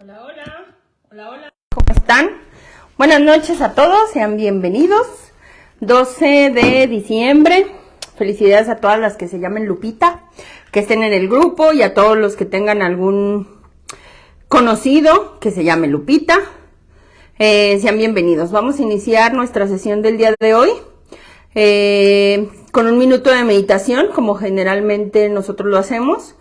Hola, hola, hola, hola. ¿Cómo están? Buenas noches a todos, sean bienvenidos. 12 de diciembre. Felicidades a todas las que se llamen Lupita, que estén en el grupo, y a todos los que tengan algún conocido que se llame Lupita. Sean bienvenidos. Vamos a iniciar nuestra sesión del día de hoy con un minuto de meditación, como generalmente nosotros lo hacemos.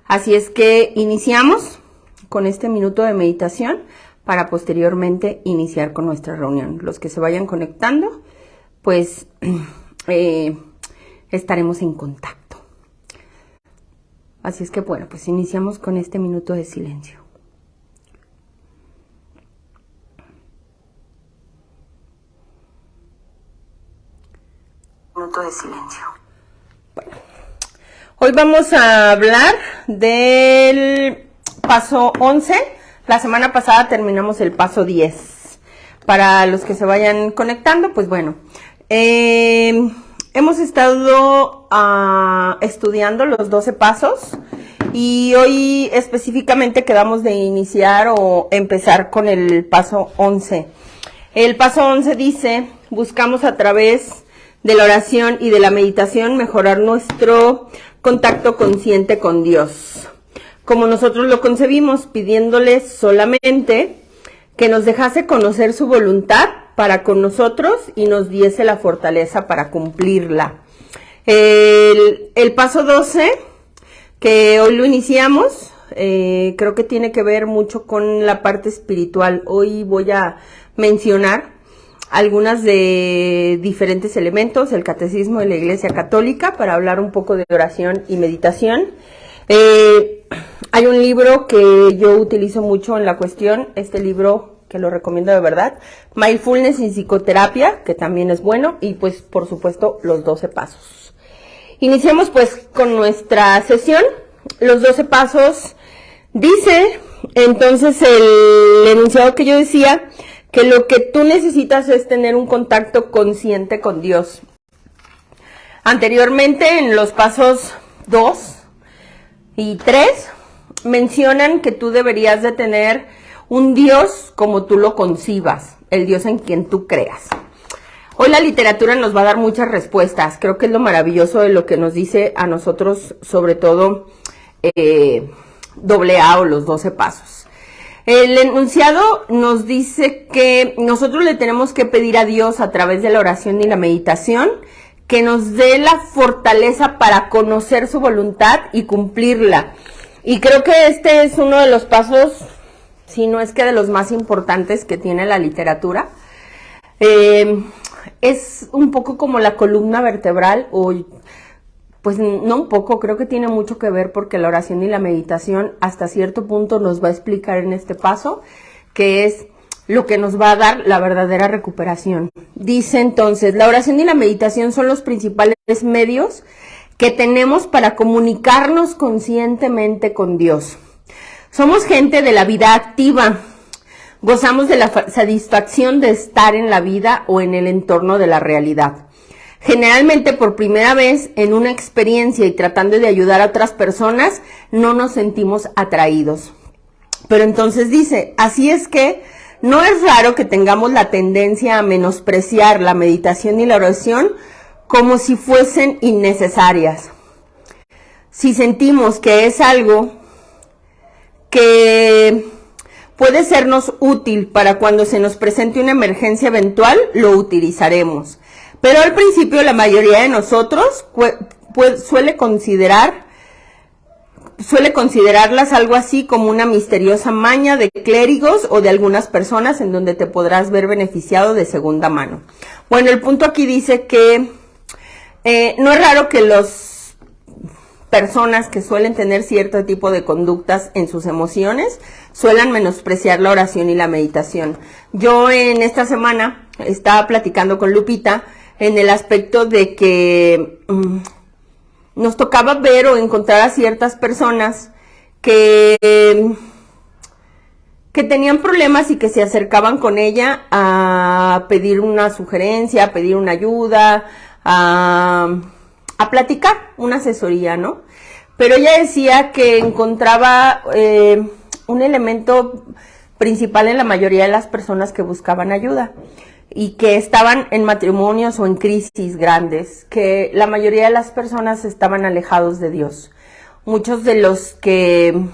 Así es que iniciamos con este minuto de meditación para posteriormente iniciar con nuestra reunión. Los que se vayan conectando, pues estaremos en contacto. Así es que bueno, pues iniciamos con este minuto de silencio. Minuto de silencio. Bueno, hoy vamos a hablar del paso 11. La semana pasada terminamos el paso 10. Para los que se vayan conectando, pues bueno, hemos estado estudiando los 12 pasos y hoy específicamente quedamos de iniciar o empezar con el paso 11. El paso 11 dice: buscamos a través de la oración y de la meditación mejorar nuestro contacto consciente con Dios, como nosotros lo concebimos, pidiéndole solamente que nos dejase conocer su voluntad para con nosotros y nos diese la fortaleza para cumplirla. El paso 12, que hoy lo iniciamos, creo que tiene que ver mucho con la parte espiritual. Hoy voy a mencionar algunas de diferentes elementos del catecismo de la Iglesia Católica para hablar un poco de oración y meditación. Hay un libro que yo utilizo mucho en la cuestión, este libro que lo recomiendo de verdad, Mindfulness y Psicoterapia, que también es bueno, y pues por supuesto los 12 pasos. Iniciemos pues con nuestra sesión. Los 12 pasos dice entonces el enunciado que yo decía, que lo que tú necesitas es tener un contacto consciente con Dios. Anteriormente, en los pasos 2 y 3, mencionan que tú deberías de tener un Dios como tú lo concibas, el Dios en quien tú creas. Hoy la literatura nos va a dar muchas respuestas. Creo que es lo maravilloso de lo que nos dice a nosotros, sobre todo AA o los 12 pasos. El enunciado nos dice que nosotros le tenemos que pedir a Dios a través de la oración y la meditación que nos dé la fortaleza para conocer su voluntad y cumplirla. Y creo que este es uno de los pasos, si no es que de los más importantes que tiene la literatura. Es un poco como la columna vertebral, o pues no un poco, creo que tiene mucho que ver, porque la oración y la meditación hasta cierto punto nos va a explicar en este paso, que es lo que nos va a dar la verdadera recuperación. Dice entonces, la oración y la meditación son los principales medios que tenemos para comunicarnos conscientemente con Dios. Somos gente de la vida activa, gozamos de la satisfacción de estar en la vida o en el entorno de la realidad. Generalmente por primera vez en una experiencia y tratando de ayudar a otras personas, no nos sentimos atraídos. Pero entonces dice, así es que no es raro que tengamos la tendencia a menospreciar la meditación y la oración como si fuesen innecesarias. Si sentimos que es algo que puede sernos útil para cuando se nos presente una emergencia eventual, lo utilizaremos. Pero al principio la mayoría de nosotros suele considerarlas algo así como una misteriosa maña de clérigos o de algunas personas en donde te podrás ver beneficiado de segunda mano. Bueno, el punto aquí dice que no es raro que las personas que suelen tener cierto tipo de conductas en sus emociones suelan menospreciar la oración y la meditación. Yo en esta semana estaba platicando con Lupita en el aspecto de que nos tocaba ver o encontrar a ciertas personas que tenían problemas y que se acercaban con ella a pedir una sugerencia, a pedir una ayuda, a platicar, una asesoría, ¿no? Pero ella decía que encontraba un elemento principal en la mayoría de las personas que buscaban ayuda y que estaban en matrimonios o en crisis grandes, que la mayoría de las personas estaban alejados de Dios. Muchos de los que...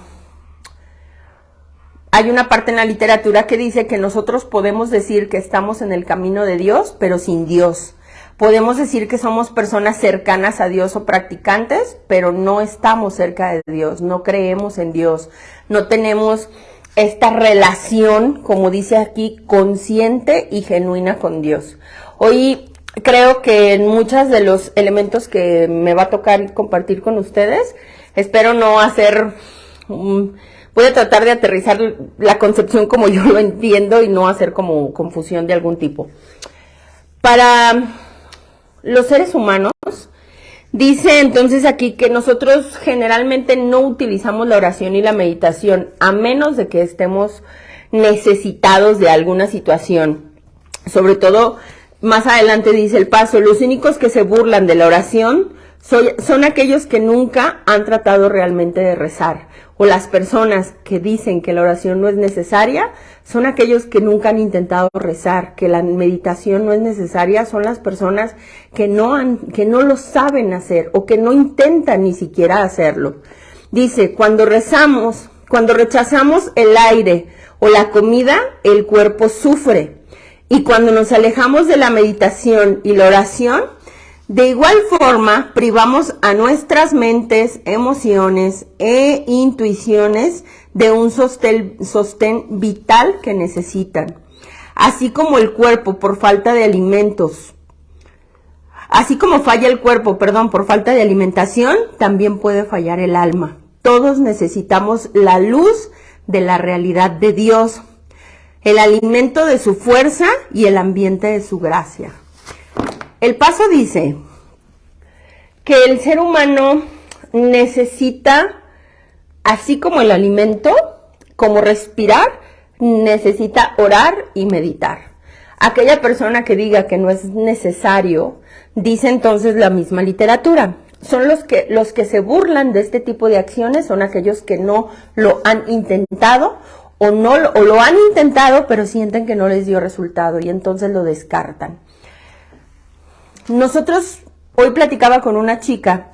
Hay una parte en la literatura que dice que nosotros podemos decir que estamos en el camino de Dios, pero sin Dios. Podemos decir que somos personas cercanas a Dios o practicantes, pero no estamos cerca de Dios, no creemos en Dios, no tenemos esta relación, como dice aquí, consciente y genuina con Dios. Hoy creo que en muchos de los elementos que me va a tocar compartir con ustedes, espero no hacer... voy a tratar de aterrizar la concepción como yo lo entiendo y no hacer como confusión de algún tipo. Para los seres humanos, dice entonces aquí que nosotros generalmente no utilizamos la oración y la meditación a menos de que estemos necesitados de alguna situación. Sobre todo, más adelante dice el paso, los únicos que se burlan de la oración son aquellos que nunca han tratado realmente de rezar. O las personas que dicen que la oración no es necesaria, son aquellos que nunca han intentado rezar, que la meditación no es necesaria, son las personas que no lo saben hacer o que no intentan ni siquiera hacerlo. Dice, cuando rechazamos el aire o la comida, el cuerpo sufre. Y cuando nos alejamos de la meditación y la oración, de igual forma, privamos a nuestras mentes, emociones e intuiciones de un sostén vital que necesitan. Así como el cuerpo por falta de alimentos. Así como falla el cuerpo, por falta de alimentación, también puede fallar el alma. Todos necesitamos la luz de la realidad de Dios, el alimento de su fuerza y el ambiente de su gracia. El paso dice que el ser humano necesita, así como el alimento, como respirar, necesita orar y meditar. Aquella persona que diga que no es necesario, dice entonces la misma literatura. Son los que se burlan de este tipo de acciones, son aquellos que no lo han intentado o lo han intentado, pero sienten que no les dio resultado y entonces lo descartan. Nosotros, hoy platicaba con una chica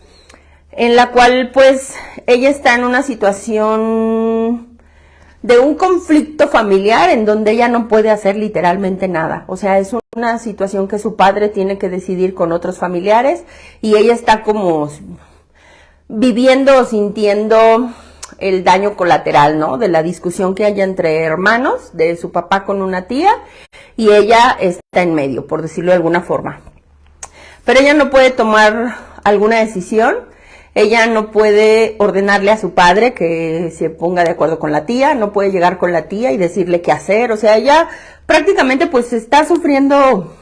en la cual pues ella está en una situación de un conflicto familiar en donde ella no puede hacer literalmente nada. O sea, es una situación que su padre tiene que decidir con otros familiares y ella está como viviendo o sintiendo el daño colateral, ¿no? De la discusión que haya entre hermanos, de su papá con una tía y ella está en medio, por decirlo de alguna forma. Pero ella no puede tomar alguna decisión, ella no puede ordenarle a su padre que se ponga de acuerdo con la tía, no puede llegar con la tía y decirle qué hacer, o sea, ella prácticamente pues está sufriendo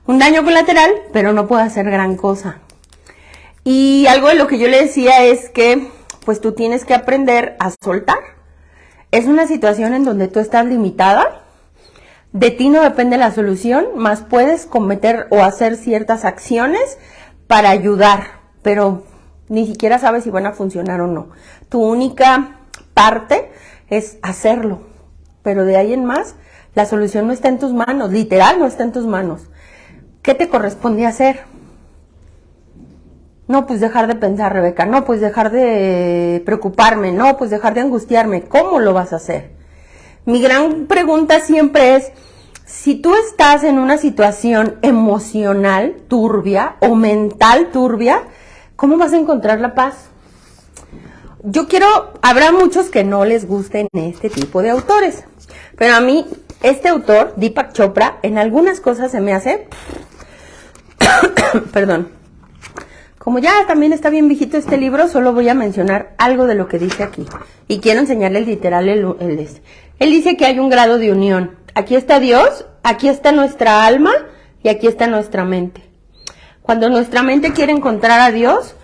un daño colateral, pero no puede hacer gran cosa. Y algo de lo que yo le decía es que pues tú tienes que aprender a soltar. Es una situación en donde tú estás limitada. De ti no depende la solución, más puedes cometer o hacer ciertas acciones para ayudar, pero ni siquiera sabes si van a funcionar o no. Tu única parte es hacerlo, pero de ahí en más, la solución no está en tus manos, literal no está en tus manos. ¿Qué te corresponde hacer? No, pues dejar de pensar, Rebeca, no, pues dejar de preocuparme, no, pues dejar de angustiarme. ¿Cómo lo vas a hacer? Mi gran pregunta siempre es, si tú estás en una situación emocional turbia o mental turbia, ¿cómo vas a encontrar la paz? Habrá muchos que no les gusten este tipo de autores, pero a mí este autor, Deepak Chopra, en algunas cosas se me hace, perdón, como ya también está bien viejito este libro, solo voy a mencionar algo de lo que dice aquí. Y quiero enseñarles literal Él dice que hay un grado de unión. Aquí está Dios, aquí está nuestra alma y aquí está nuestra mente. Cuando nuestra mente quiere encontrar a Dios,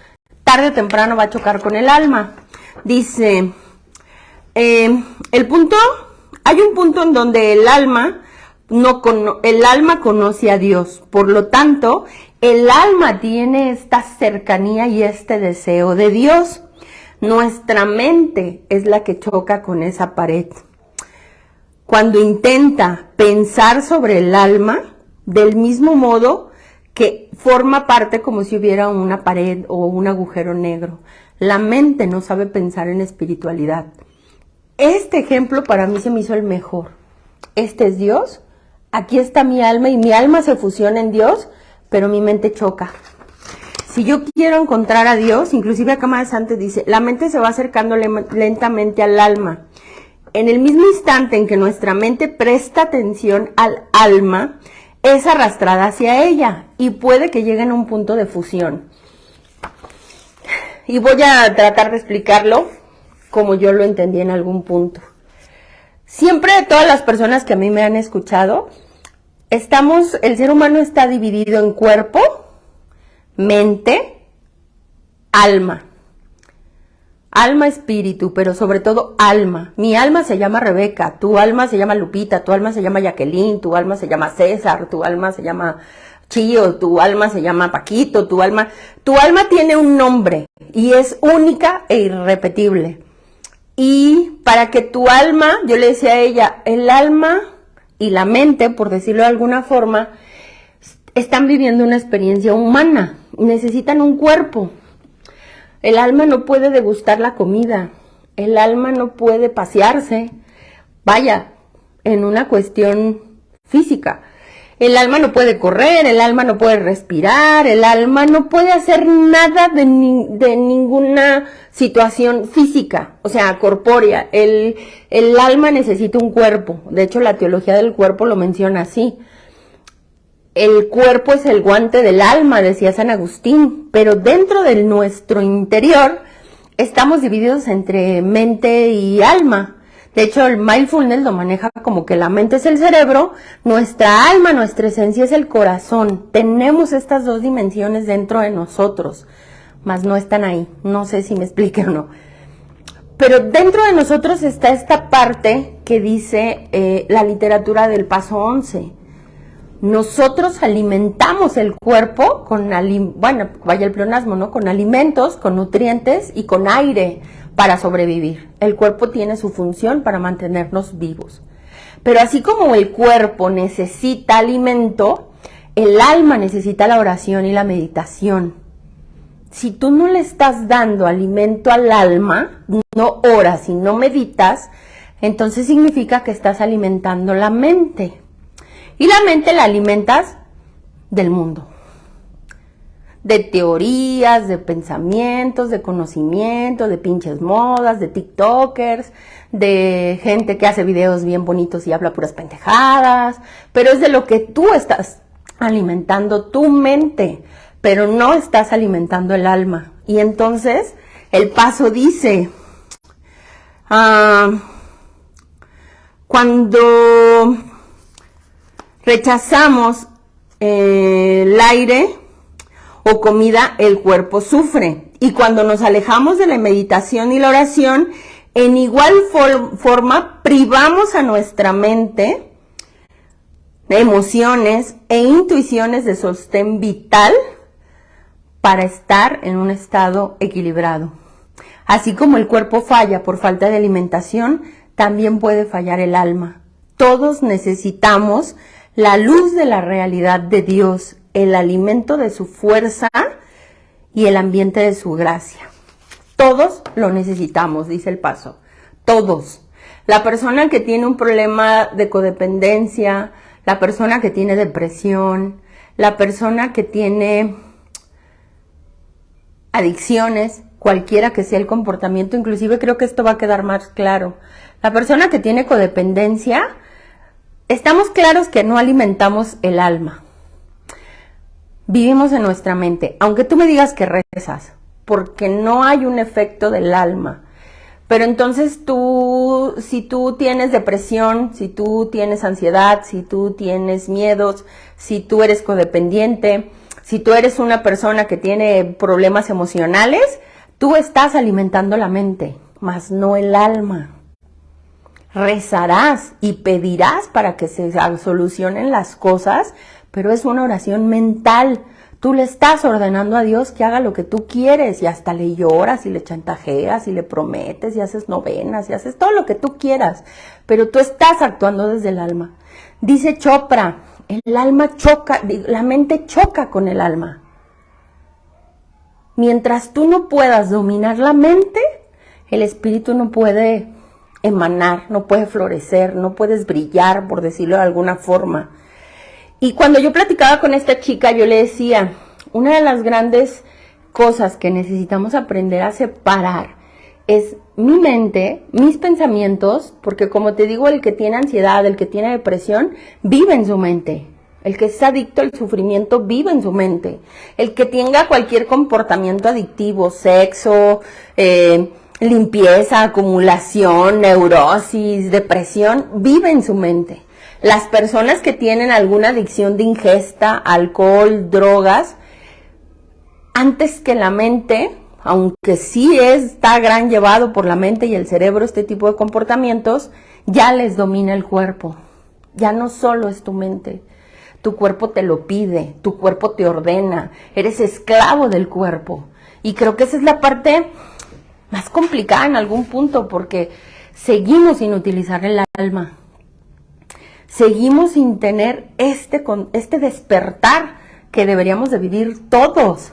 tarde o temprano va a chocar con el alma. Dice, hay un punto en donde el alma conoce a Dios. Por lo tanto, el alma tiene esta cercanía y este deseo de Dios. Nuestra mente es la que choca con esa pared. Cuando intenta pensar sobre el alma, del mismo modo que forma parte como si hubiera una pared o un agujero negro. La mente no sabe pensar en espiritualidad. Este ejemplo para mí se me hizo el mejor. Este es Dios, aquí está mi alma y mi alma se fusiona en Dios, pero mi mente choca. Si yo quiero encontrar a Dios, inclusive acá más antes dice, la mente se va acercando lentamente al alma. En el mismo instante en que nuestra mente presta atención al alma, es arrastrada hacia ella y puede que lleguen a un punto de fusión. Y voy a tratar de explicarlo como yo lo entendí en algún punto. Siempre todas las personas que a mí me han escuchado, el ser humano está dividido en cuerpo, mente, alma. Alma, espíritu, pero sobre todo alma. Mi alma se llama Rebeca, tu alma se llama Lupita, tu alma se llama Jacqueline, tu alma se llama César, tu alma se llama Chío, tu alma se llama Paquito, tu alma tiene un nombre y es única e irrepetible. Y para que tu alma, yo le decía a ella, el alma y la mente, por decirlo de alguna forma, están viviendo una experiencia humana, necesitan un cuerpo. El alma no puede degustar la comida, el alma no puede pasearse, vaya, en una cuestión física. El alma no puede correr, el alma no puede respirar, el alma no puede hacer nada de ninguna situación física, o sea, corpórea. El alma necesita un cuerpo, de hecho la teología del cuerpo lo menciona así. El cuerpo es el guante del alma, decía San Agustín, pero dentro de nuestro interior estamos divididos entre mente y alma. De hecho, el mindfulness lo maneja como que la mente es el cerebro, nuestra alma, nuestra esencia es el corazón. Tenemos estas dos dimensiones dentro de nosotros, mas no están ahí. No sé si me explique o no. Pero dentro de nosotros está esta parte que dice la literatura del paso 11. Nosotros alimentamos el cuerpo con, el pleonasmo, ¿no? Con alimentos, con nutrientes y con aire para sobrevivir. El cuerpo tiene su función para mantenernos vivos. Pero así como el cuerpo necesita alimento, el alma necesita la oración y la meditación. Si tú no le estás dando alimento al alma, no oras y no meditas, entonces significa que estás alimentando la mente. Y la mente la alimentas del mundo, de teorías, de pensamientos, de conocimiento, de pinches modas, de tiktokers, de gente que hace videos bien bonitos y habla puras pendejadas, pero es de lo que tú estás alimentando tu mente, pero no estás alimentando el alma. Y entonces el paso dice, cuando rechazamos el aire o comida, el cuerpo sufre. Y cuando nos alejamos de la meditación y la oración, en igual forma privamos a nuestra mente de emociones e intuiciones de sostén vital para estar en un estado equilibrado. Así como el cuerpo falla por falta de alimentación, también puede fallar el alma. Todos necesitamos la luz de la realidad de Dios, el alimento de su fuerza y el ambiente de su gracia. Todos lo necesitamos, dice el paso. Todos. La persona que tiene un problema de codependencia, la persona que tiene depresión, la persona que tiene adicciones, cualquiera que sea el comportamiento, inclusive creo que esto va a quedar más claro. La persona que tiene codependencia, estamos claros que no alimentamos el alma. Vivimos en nuestra mente, aunque tú me digas que rezas, porque no hay un efecto del alma. Pero entonces si tú tienes depresión, si tú tienes ansiedad, si tú tienes miedos, si tú eres codependiente, si tú eres una persona que tiene problemas emocionales, tú estás alimentando la mente, mas no el alma. Rezarás y pedirás para que se solucionen las cosas, pero es una oración mental. Tú le estás ordenando a Dios que haga lo que tú quieres y hasta le lloras y le chantajeas y le prometes y haces novenas y haces todo lo que tú quieras, pero tú estás actuando desde el alma. Dice Chopra, el alma choca, la mente choca con el alma. Mientras tú no puedas dominar la mente, el espíritu no puede emanar, no puede florecer, no puedes brillar, por decirlo de alguna forma. Y cuando yo platicaba con esta chica, yo le decía, una de las grandes cosas que necesitamos aprender a separar es mi mente, mis pensamientos, porque como te digo, el que tiene ansiedad, el que tiene depresión, vive en su mente. El que es adicto al sufrimiento vive en su mente. El que tenga cualquier comportamiento adictivo, sexo, limpieza, acumulación, neurosis, depresión, vive en su mente. Las personas que tienen alguna adicción de ingesta, alcohol, drogas, antes que la mente, aunque sí está gran llevado por la mente y el cerebro este tipo de comportamientos, ya les domina el cuerpo. Ya no solo es tu mente, tu cuerpo te lo pide, tu cuerpo te ordena, eres esclavo del cuerpo. Y creo que esa es la parte más complicada en algún punto, porque seguimos sin utilizar el alma. Seguimos sin tener este despertar que deberíamos de vivir todos.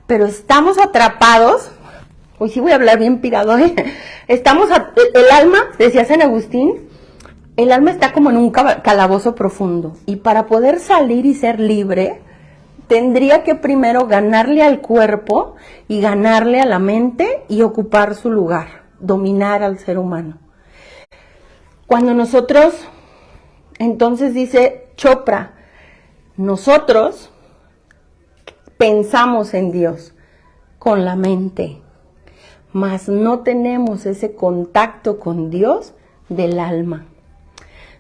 Pero estamos atrapados, hoy sí voy a hablar bien pirado, el alma, decía San Agustín, el alma está como en un calabozo profundo. Y para poder salir y ser libre, tendría que primero ganarle al cuerpo y ganarle a la mente y ocupar su lugar, dominar al ser humano. Cuando nosotros... Entonces dice Chopra, nosotros pensamos en Dios con la mente, mas no tenemos ese contacto con Dios del alma.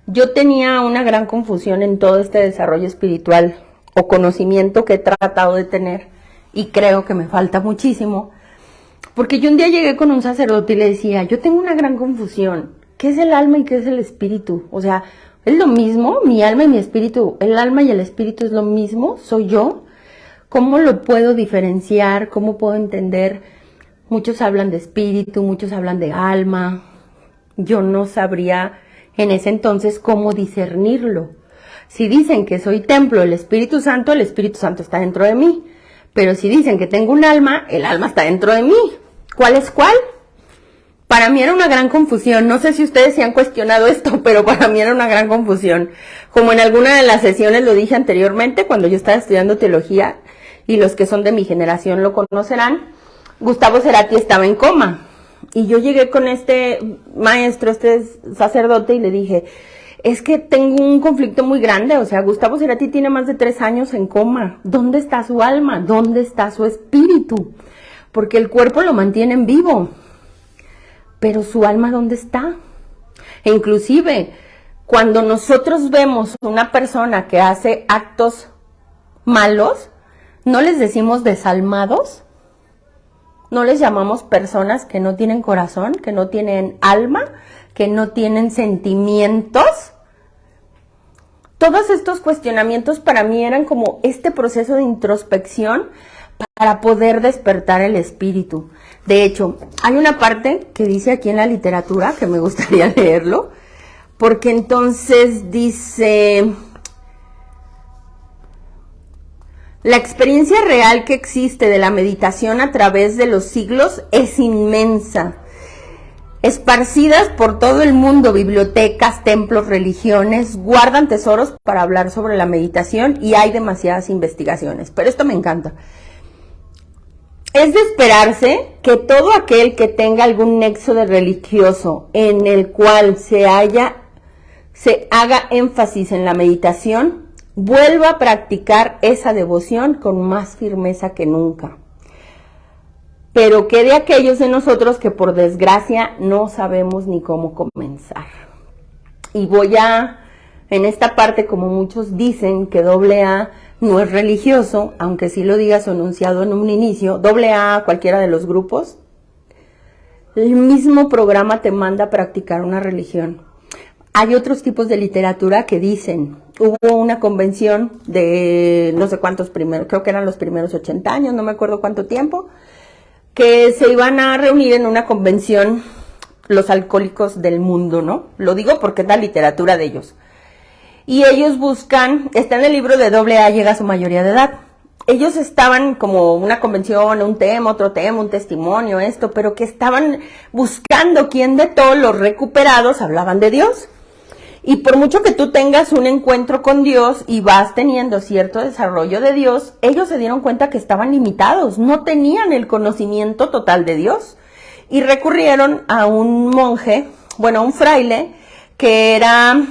Yo tenía una gran confusión en todo este desarrollo espiritual o conocimiento que he tratado de tener y creo que me falta muchísimo, porque yo un día llegué con un sacerdote y le decía, yo tengo una gran confusión, ¿qué es el alma y qué es el espíritu? O sea, ¿es lo mismo? Mi alma y mi espíritu, ¿el alma y el espíritu es lo mismo? ¿Soy yo? ¿Cómo lo puedo diferenciar? ¿Cómo puedo entender? Muchos hablan de espíritu, muchos hablan de alma. Yo no sabría en ese entonces cómo discernirlo. Si dicen que soy templo del Espíritu Santo, el Espíritu Santo está dentro de mí. Pero si dicen que tengo un alma, el alma está dentro de mí. ¿Cuál es cuál? Para mí era una gran confusión, no sé si ustedes se han cuestionado esto, pero para mí era una gran confusión. Como en alguna de las sesiones lo dije anteriormente, cuando yo estaba estudiando teología, y los que son de mi generación lo conocerán, Gustavo Cerati estaba en coma. Y yo llegué con este maestro, este sacerdote, y le dije, es que tengo un conflicto muy grande, o sea, Gustavo Cerati tiene más de 3 años en coma. ¿Dónde está su alma? ¿Dónde está su espíritu? Porque el cuerpo lo mantienen vivo. Pero su alma, ¿dónde está? E inclusive, cuando nosotros vemos una persona que hace actos malos, ¿no les decimos desalmados? ¿No les llamamos personas que no tienen corazón, que no tienen alma, que no tienen sentimientos? Todos estos cuestionamientos para mí eran como este proceso de introspección para poder despertar el espíritu. De hecho, hay una parte que dice aquí en la literatura que me gustaría leerlo, porque entonces dice, la experiencia real que existe de la meditación a través de los siglos es inmensa. Esparcidas por todo el mundo, bibliotecas, templos, religiones, guardan tesoros para hablar sobre la meditación y hay demasiadas investigaciones, pero esto me encanta. Es de esperarse que todo aquel que tenga algún nexo de religioso en el cual se haga énfasis en la meditación, vuelva a practicar esa devoción con más firmeza que nunca. Pero que de aquellos de nosotros que por desgracia no sabemos ni cómo comenzar. Y voy en esta parte, como muchos dicen que AA no es religioso, aunque sí lo diga su enunciado en un inicio, AA, cualquiera de los grupos, el mismo programa te manda a practicar una religión. Hay otros tipos de literatura que dicen, hubo una convención de no sé cuántos primeros, creo que eran los primeros 80 años, no me acuerdo cuánto tiempo, que se iban a reunir en una convención los alcohólicos del mundo, ¿no? Lo digo porque es la literatura de ellos. Y ellos buscan, está en el libro de AA llega a su mayoría de edad. Ellos estaban como una convención, un tema, otro tema, un testimonio, esto, pero que estaban buscando quién de todos los recuperados hablaban de Dios. Y por mucho que tú tengas un encuentro con Dios y vas teniendo cierto desarrollo de Dios, ellos se dieron cuenta que estaban limitados, no tenían el conocimiento total de Dios. Y recurrieron a un monje, bueno, a un fraile, que era,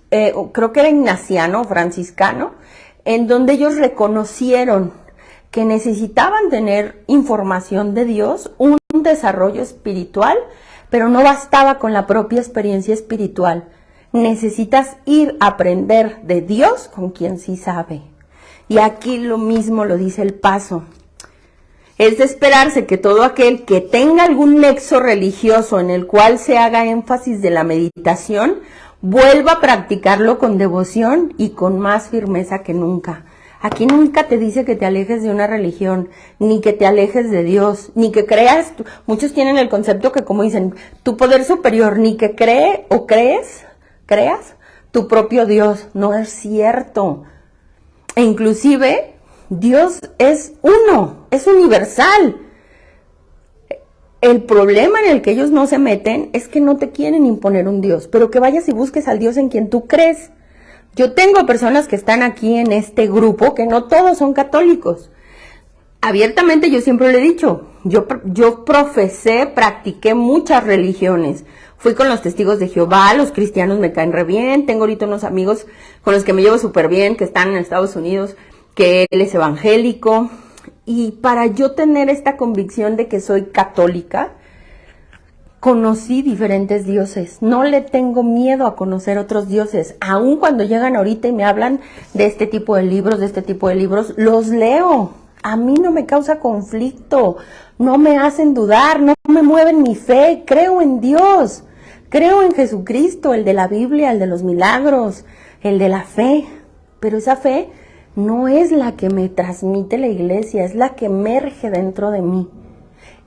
creo que era ignaciano, franciscano, en donde ellos reconocieron que necesitaban tener información de Dios, un desarrollo espiritual, pero no bastaba con la propia experiencia espiritual. Necesitas ir a aprender de Dios con quien sí sabe. Y aquí lo mismo lo dice el paso. Es de esperarse que todo aquel que tenga algún nexo religioso en el cual se haga énfasis de la meditación, vuelva a practicarlo con devoción y con más firmeza que nunca. Aquí nunca te dice que te alejes de una religión, ni que te alejes de Dios, ni que creas. Muchos tienen el concepto que, como dicen, tu poder superior, ni que cree o creas tu propio Dios. No es cierto. E inclusive, Dios es uno, es universal. El problema en el que ellos no se meten es que no te quieren imponer un Dios, pero que vayas y busques al Dios en quien tú crees. Yo tengo personas que están aquí en este grupo que no todos son católicos. Abiertamente yo siempre le he dicho, yo practiqué muchas religiones. Fui con los testigos de Jehová, los cristianos me caen re bien, tengo ahorita unos amigos con los que me llevo súper bien, que están en Estados Unidos, que él es evangélico. Y para yo tener esta convicción de que soy católica, conocí diferentes dioses. No le tengo miedo a conocer otros dioses. Aun cuando llegan ahorita y me hablan de este tipo de libros, los leo. A mí no me causa conflicto, no me hacen dudar, no me mueven mi fe. Creo en Dios, creo en Jesucristo, el de la Biblia, el de los milagros, el de la fe. Pero esa fe no es la que me transmite la iglesia, es la que emerge dentro de mí.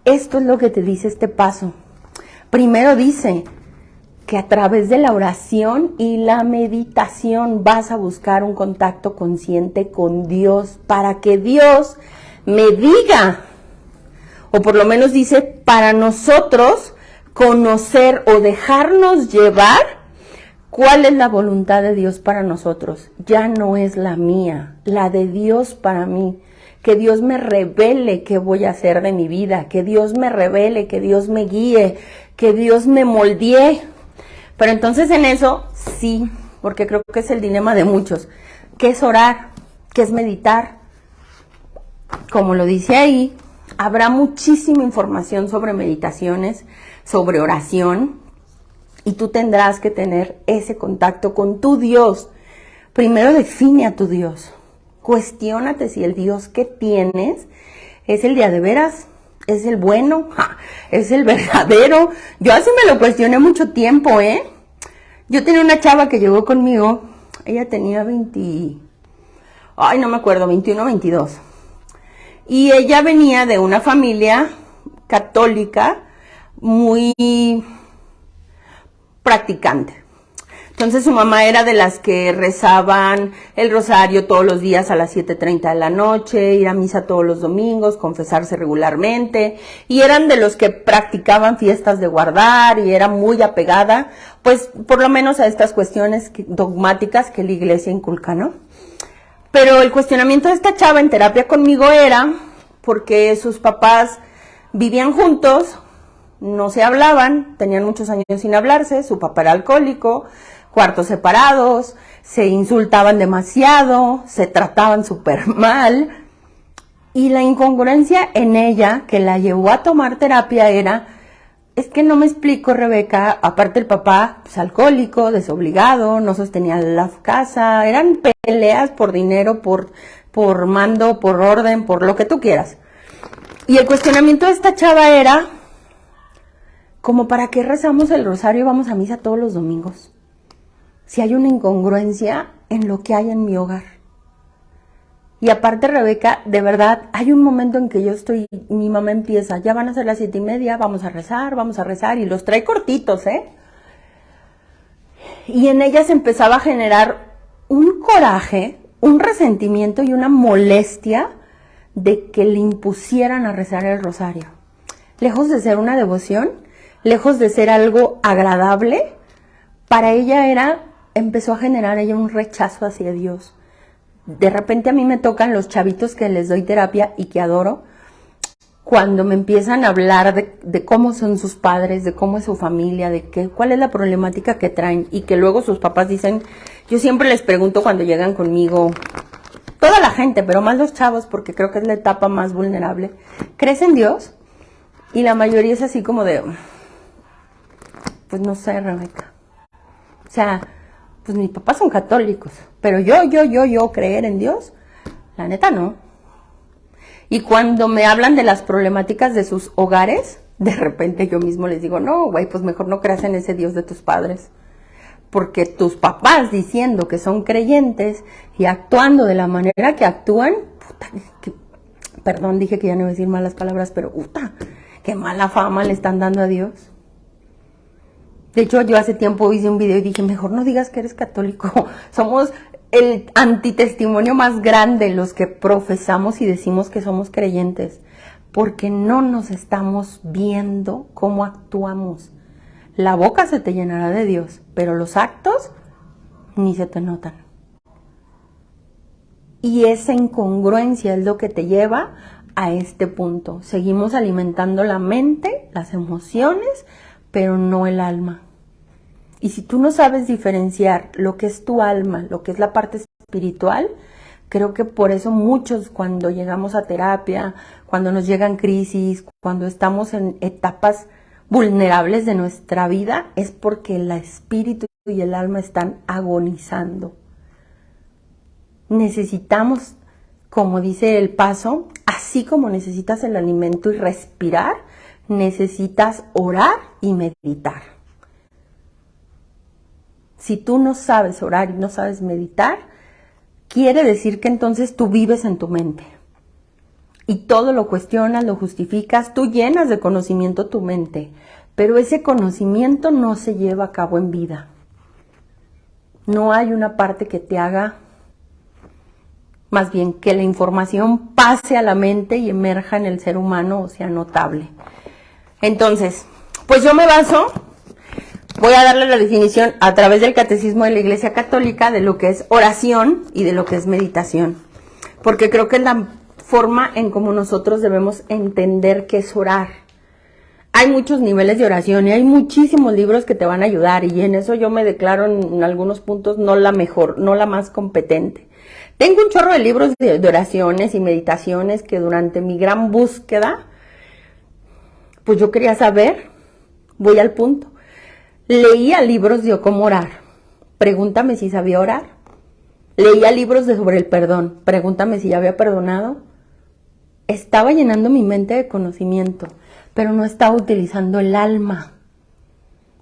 Esto es lo que te dice este paso. Primero dice que a través de la oración y la meditación vas a buscar un contacto consciente con Dios para que Dios me diga, o por lo menos dice, para nosotros conocer o dejarnos llevar cuál es la voluntad de Dios para nosotros. Ya no es la mía, la de Dios para mí. Que Dios me revele qué voy a hacer de mi vida, que Dios me revele, que Dios me guíe, que Dios me moldee. Pero entonces en eso, sí, porque creo que es el dilema de muchos. ¿Qué es orar? ¿Qué es meditar? Como lo dice ahí, habrá muchísima información sobre meditaciones, sobre oración, y tú tendrás que tener ese contacto con tu Dios. Primero define a tu Dios. Cuestiónate si el Dios que tienes es el de veras, es el bueno, es el verdadero. Yo así me lo cuestioné mucho tiempo, Yo tenía una chava que llegó conmigo, ella tenía 21, 22. Y ella venía de una familia católica muy practicante. Entonces su mamá era de las que rezaban el rosario todos los días a las 7:30 de la noche, ir a misa todos los domingos, confesarse regularmente, y eran de los que practicaban fiestas de guardar, y era muy apegada, pues por lo menos a estas cuestiones dogmáticas que la iglesia inculca, ¿no? Pero el cuestionamiento de esta chava en terapia conmigo era porque sus papás vivían juntos, no se hablaban, tenían muchos años sin hablarse, su papá era alcohólico, cuartos separados, se insultaban demasiado, se trataban súper mal, y la incongruencia en ella que la llevó a tomar terapia era, es que no me explico, Rebeca, aparte el papá, pues alcohólico, desobligado, no sostenía la casa, eran peleas por dinero, por mando, por orden, por lo que tú quieras. Y el cuestionamiento de esta chava era, ¿como para qué rezamos el rosario y vamos a misa todos los domingos? si hay una incongruencia en lo que hay en mi hogar. Y aparte, Rebeca, de verdad, hay un momento en que yo estoy, mi mamá empieza, ya van a ser las 7:30, vamos a rezar, y los trae cortitos, Y en ella se empezaba a generar un coraje, un resentimiento y una molestia de que le impusieran a rezar el rosario. Lejos de ser una devoción, lejos de ser algo agradable, para ella empezó a generar ella un rechazo hacia Dios. De repente a mí me tocan los chavitos que les doy terapia y que adoro, cuando me empiezan a hablar de cómo son sus padres, de cómo es su familia, cuál es la problemática que traen, y que luego sus papás dicen, yo siempre les pregunto cuando llegan conmigo, toda la gente, pero más los chavos, porque creo que es la etapa más vulnerable, ¿crees en Dios? Y la mayoría es así como de, pues no sé, Rebeca. O sea, pues mis papás son católicos, pero yo creer en Dios, la neta no. Y cuando me hablan de las problemáticas de sus hogares, de repente yo mismo les digo, no, güey, pues mejor no creas en ese Dios de tus padres. Porque tus papás diciendo que son creyentes y actuando de la manera que actúan, perdón, dije que ya no iba a decir malas palabras, pero qué mala fama le están dando a Dios. De hecho, yo hace tiempo hice un video y dije, mejor no digas que eres católico. Somos el antitestimonio más grande, los que profesamos y decimos que somos creyentes, porque no nos estamos viendo cómo actuamos. La boca se te llenará de Dios, pero los actos ni se te notan. Y esa incongruencia es lo que te lleva a este punto. Seguimos alimentando la mente, las emociones, pero no el alma. Y si tú no sabes diferenciar lo que es tu alma, lo que es la parte espiritual, creo que por eso muchos cuando llegamos a terapia, cuando nos llegan crisis, cuando estamos en etapas vulnerables de nuestra vida, es porque el espíritu y el alma están agonizando. Necesitamos, como dice el paso, así como necesitas el alimento y respirar, necesitas orar y meditar. Si tú no sabes orar y no sabes meditar, quiere decir que entonces tú vives en tu mente. Y todo lo cuestionas, lo justificas, tú llenas de conocimiento tu mente, pero ese conocimiento no se lleva a cabo en vida. No hay una parte que te haga, más bien que la información pase a la mente y emerja en el ser humano, o sea, notable. Entonces, pues yo me baso, voy a darle la definición a través del Catecismo de la Iglesia Católica de lo que es oración y de lo que es meditación, porque creo que es la forma en cómo nosotros debemos entender qué es orar. Hay muchos niveles de oración y hay muchísimos libros que te van a ayudar, y en eso yo me declaro en algunos puntos no la mejor, no la más competente. Tengo un chorro de libros de oraciones y meditaciones que durante mi gran búsqueda, pues yo quería saber, voy al punto. Leía libros de cómo orar, pregúntame si sabía orar. Leía libros sobre el perdón, pregúntame si ya había perdonado. Estaba llenando mi mente de conocimiento, pero no estaba utilizando el alma,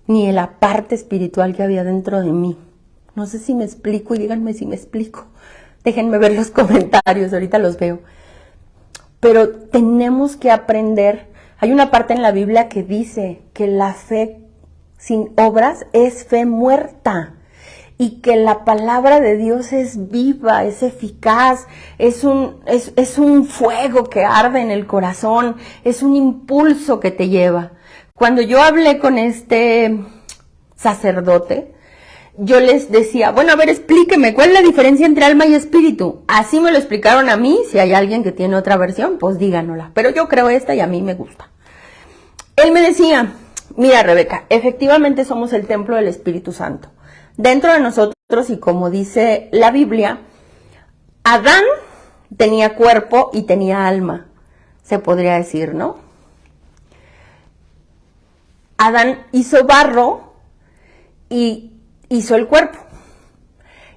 ni la parte espiritual que había dentro de mí. No sé si me explico, y díganme si me explico. Déjenme ver los comentarios, ahorita los veo. Pero tenemos que aprender. Hay una parte en la Biblia que dice que la fe sin obras es fe muerta, y que la palabra de Dios es viva, es eficaz, es un fuego que arde en el corazón, es un impulso que te lleva. Cuando yo hablé con este sacerdote, yo les decía, bueno, a ver, explíqueme, ¿cuál es la diferencia entre alma y espíritu? Así me lo explicaron a mí. Si hay alguien que tiene otra versión, pues díganosla, pero yo creo esta y a mí me gusta. Él me decía, mira, Rebeca, efectivamente somos el templo del Espíritu Santo. Dentro de nosotros, y como dice la Biblia, Adán tenía cuerpo y tenía alma, se podría decir, ¿no? Adán hizo barro y hizo el cuerpo.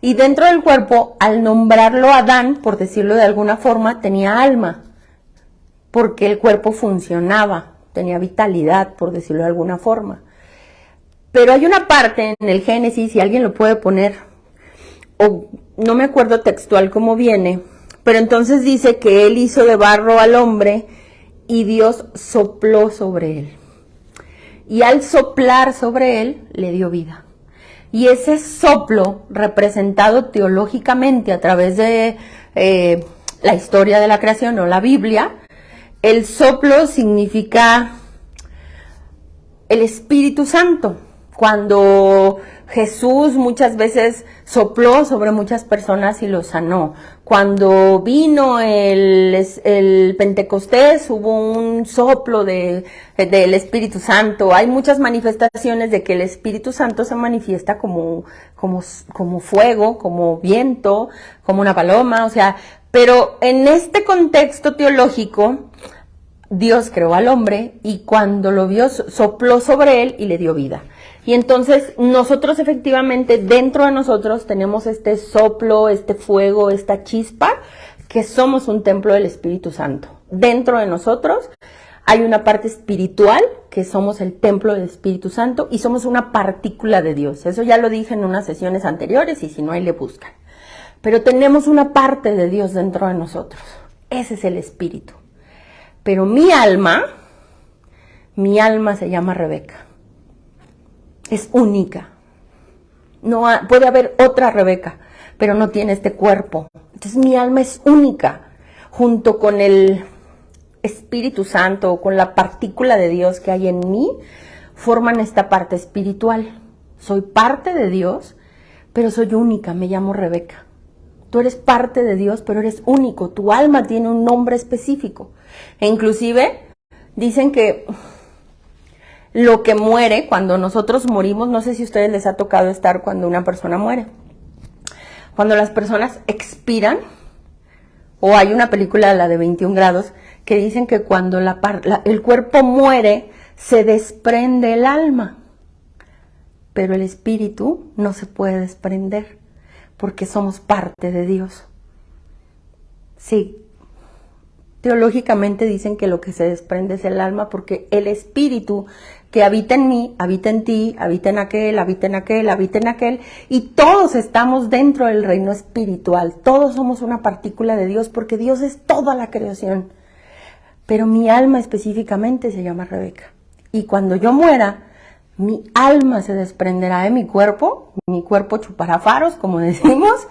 Y dentro del cuerpo, al nombrarlo Adán, por decirlo de alguna forma, tenía alma, porque el cuerpo funcionaba, tenía vitalidad, por decirlo de alguna forma. Pero hay una parte en el Génesis, si alguien lo puede poner, o no me acuerdo textual cómo viene, pero entonces dice que él hizo de barro al hombre y Dios sopló sobre él. Y al soplar sobre él, le dio vida. Y ese soplo, representado teológicamente a través de la historia de la creación o la Biblia, el soplo significa el Espíritu Santo. Cuando Jesús muchas veces sopló sobre muchas personas y los sanó. Cuando vino el Pentecostés hubo un soplo del Espíritu Santo. Hay muchas manifestaciones de que el Espíritu Santo se manifiesta como fuego, como viento, como una paloma, o sea, pero en este contexto teológico, Dios creó al hombre y cuando lo vio sopló sobre él y le dio vida. Y entonces nosotros efectivamente dentro de nosotros tenemos este soplo, este fuego, esta chispa, que somos un templo del Espíritu Santo. Dentro de nosotros hay una parte espiritual, que somos el templo del Espíritu Santo y somos una partícula de Dios. Eso ya lo dije en unas sesiones anteriores y si no ahí le buscan. Pero tenemos una parte de Dios dentro de nosotros. Ese es el Espíritu. Pero mi alma se llama Rebeca. Es única. No puede haber otra Rebeca, pero no tiene este cuerpo. Entonces mi alma es única, junto con el Espíritu Santo, con la partícula de Dios que hay en mí, forman esta parte espiritual. Soy parte de Dios, pero soy única, me llamo Rebeca. Tú eres parte de Dios, pero eres único. Tu alma tiene un nombre específico. E inclusive dicen que lo que muere, cuando nosotros morimos, no sé si a ustedes les ha tocado estar cuando una persona muere. Cuando las personas expiran, o hay una película, la de 21 grados, que dicen que cuando el cuerpo muere, se desprende el alma. Pero el espíritu no se puede desprender, porque somos parte de Dios. Sí. Teológicamente dicen que lo que se desprende es el alma, porque el espíritu que habita en mí, habita en ti, habita en aquel, habita en aquel, habita en aquel, y todos estamos dentro del reino espiritual, todos somos una partícula de Dios, porque Dios es toda la creación, pero mi alma específicamente se llama Rebeca, y cuando yo muera, mi alma se desprenderá de mi cuerpo chupará faros, como decimos,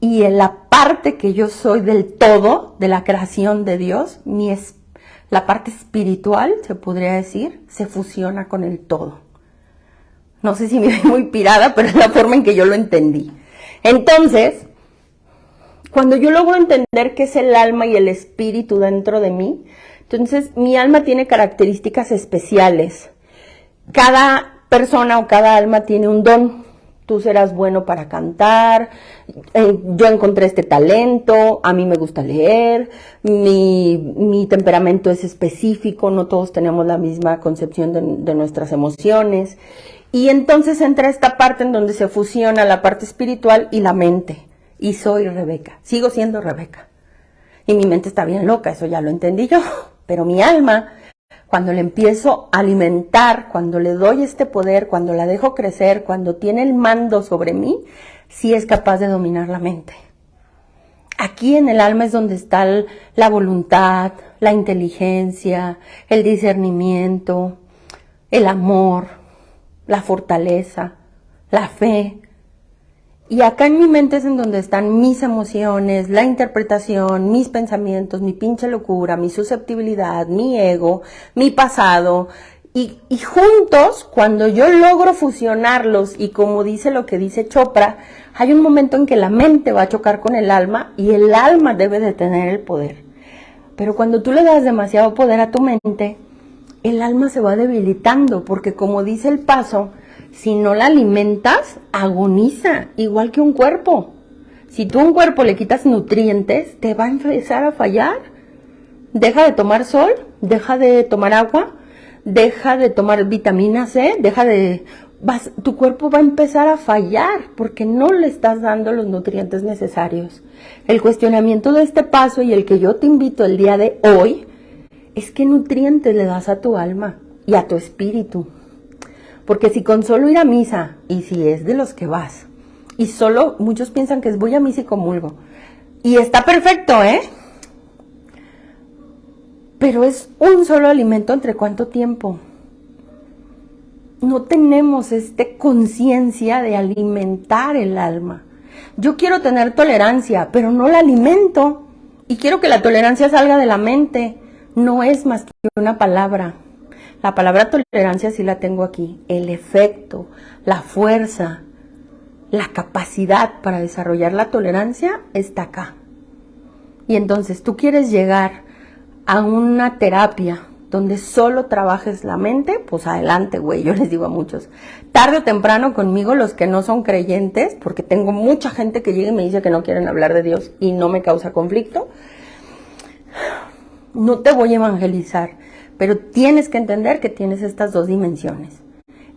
y en la parte que yo soy del todo, de la creación de Dios, la parte espiritual, se podría decir, se fusiona con el todo. No sé si me veo muy pirada, pero es la forma en que yo lo entendí. Entonces, cuando yo logro entender qué es el alma y el espíritu dentro de mí, entonces mi alma tiene características especiales. Cada persona o cada alma tiene un don. Tú serás bueno para cantar, yo encontré este talento, a mí me gusta leer, mi temperamento es específico, no todos tenemos la misma concepción de nuestras emociones. Y entonces entra esta parte en donde se fusiona la parte espiritual y la mente. Y soy Rebeca, sigo siendo Rebeca. Y mi mente está bien loca, eso ya lo entendí yo, pero mi alma, cuando le empiezo a alimentar, cuando le doy este poder, cuando la dejo crecer, cuando tiene el mando sobre mí, sí es capaz de dominar la mente. Aquí en el alma es donde está la voluntad, la inteligencia, el discernimiento, el amor, la fortaleza, la fe. Y acá en mi mente es en donde están mis emociones, la interpretación, mis pensamientos, mi pinche locura, mi susceptibilidad, mi ego, mi pasado. Y juntos, cuando yo logro fusionarlos, y como dice lo que dice Chopra, hay un momento en que la mente va a chocar con el alma y el alma debe de tener el poder. Pero cuando tú le das demasiado poder a tu mente, el alma se va debilitando, porque como dice el paso, si no la alimentas, agoniza, igual que un cuerpo. Si tú a un cuerpo le quitas nutrientes, te va a empezar a fallar. Deja de tomar sol, deja de tomar agua, deja de tomar vitamina C, tu cuerpo va a empezar a fallar porque no le estás dando los nutrientes necesarios. El cuestionamiento de este paso y el que yo te invito el día de hoy es qué nutrientes le das a tu alma y a tu espíritu. Porque si con solo ir a misa, y si es de los que vas, y solo, muchos piensan que es voy a misa y comulgo, y está perfecto, pero es un solo alimento, ¿entre cuánto tiempo? No tenemos conciencia de alimentar el alma. Yo quiero tener tolerancia, pero no la alimento. Y quiero que la tolerancia salga de la mente. No es más que una palabra. La palabra tolerancia sí la tengo aquí. El efecto, la fuerza, la capacidad para desarrollar la tolerancia está acá. Y entonces tú quieres llegar a una terapia donde solo trabajes la mente, pues adelante, güey, yo les digo a muchos. Tarde o temprano conmigo, los que no son creyentes, porque tengo mucha gente que llega y me dice que no quieren hablar de Dios y no me causa conflicto, no te voy a evangelizar, pero tienes que entender que tienes estas dos dimensiones.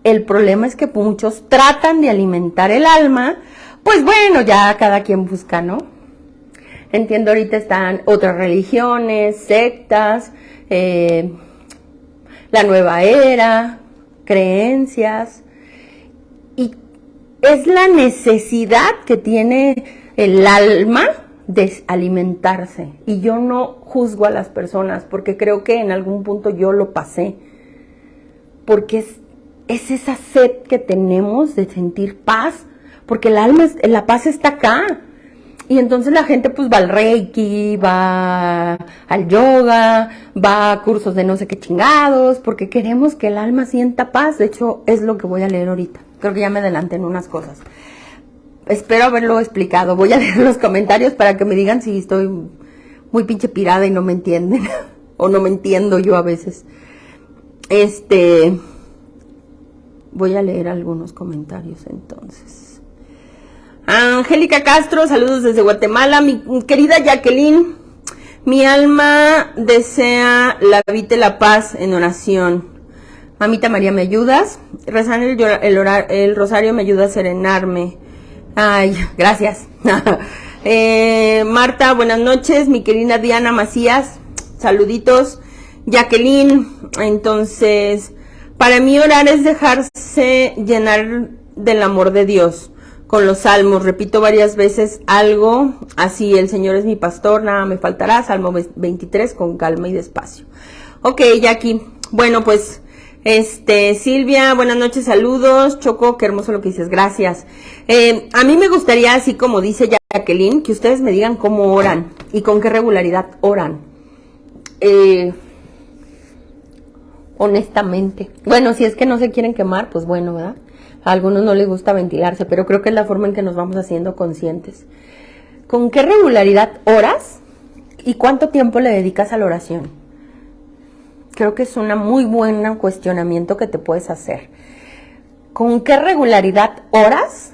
El problema es que muchos tratan de alimentar el alma, pues bueno, ya cada quien busca, ¿no? Entiendo, ahorita están otras religiones, sectas, la nueva era, creencias, y es la necesidad que tiene el alma de alimentarse. Y yo no juzgo a las personas, porque creo que en algún punto yo lo pasé, porque es esa sed que tenemos de sentir paz, porque el alma, la paz está acá. Y entonces la gente pues va al Reiki, va al yoga, va a cursos de no sé qué chingados, porque queremos que el alma sienta paz. De hecho, es lo que voy a leer ahorita. Creo que ya me adelanté en unas cosas. Espero haberlo explicado. Voy a leer los comentarios para que me digan si estoy muy pinche pirada y no me entienden. O no me entiendo yo a veces. Voy a leer algunos comentarios entonces. Angélica Castro, saludos desde Guatemala. Mi querida Jacqueline, mi alma desea la vida y la paz en oración. Mamita María, ¿me ayudas? Rezar el rosario me ayuda a serenarme. Ay, gracias. Marta, buenas noches. Mi querida Diana Macías, saluditos. Jacqueline, entonces, para mí orar es dejarse llenar del amor de Dios. Con los salmos, repito varias veces algo así: el Señor es mi pastor, nada me faltará. Salmo 23, con calma y despacio. Ok, Jackie. Bueno, pues, Silvia, buenas noches, saludos. Choco, qué hermoso lo que dices, gracias. A mí me gustaría, así como dice Jacqueline, que ustedes me digan cómo oran y con qué regularidad oran. Honestamente. Bueno, si es que no se quieren quemar, pues bueno, ¿verdad? A algunos no les gusta ventilarse, pero creo que es la forma en que nos vamos haciendo conscientes. ¿Con qué regularidad oras y cuánto tiempo le dedicas a la oración? Creo que es una muy buena cuestionamiento que te puedes hacer. ¿Con qué regularidad oras?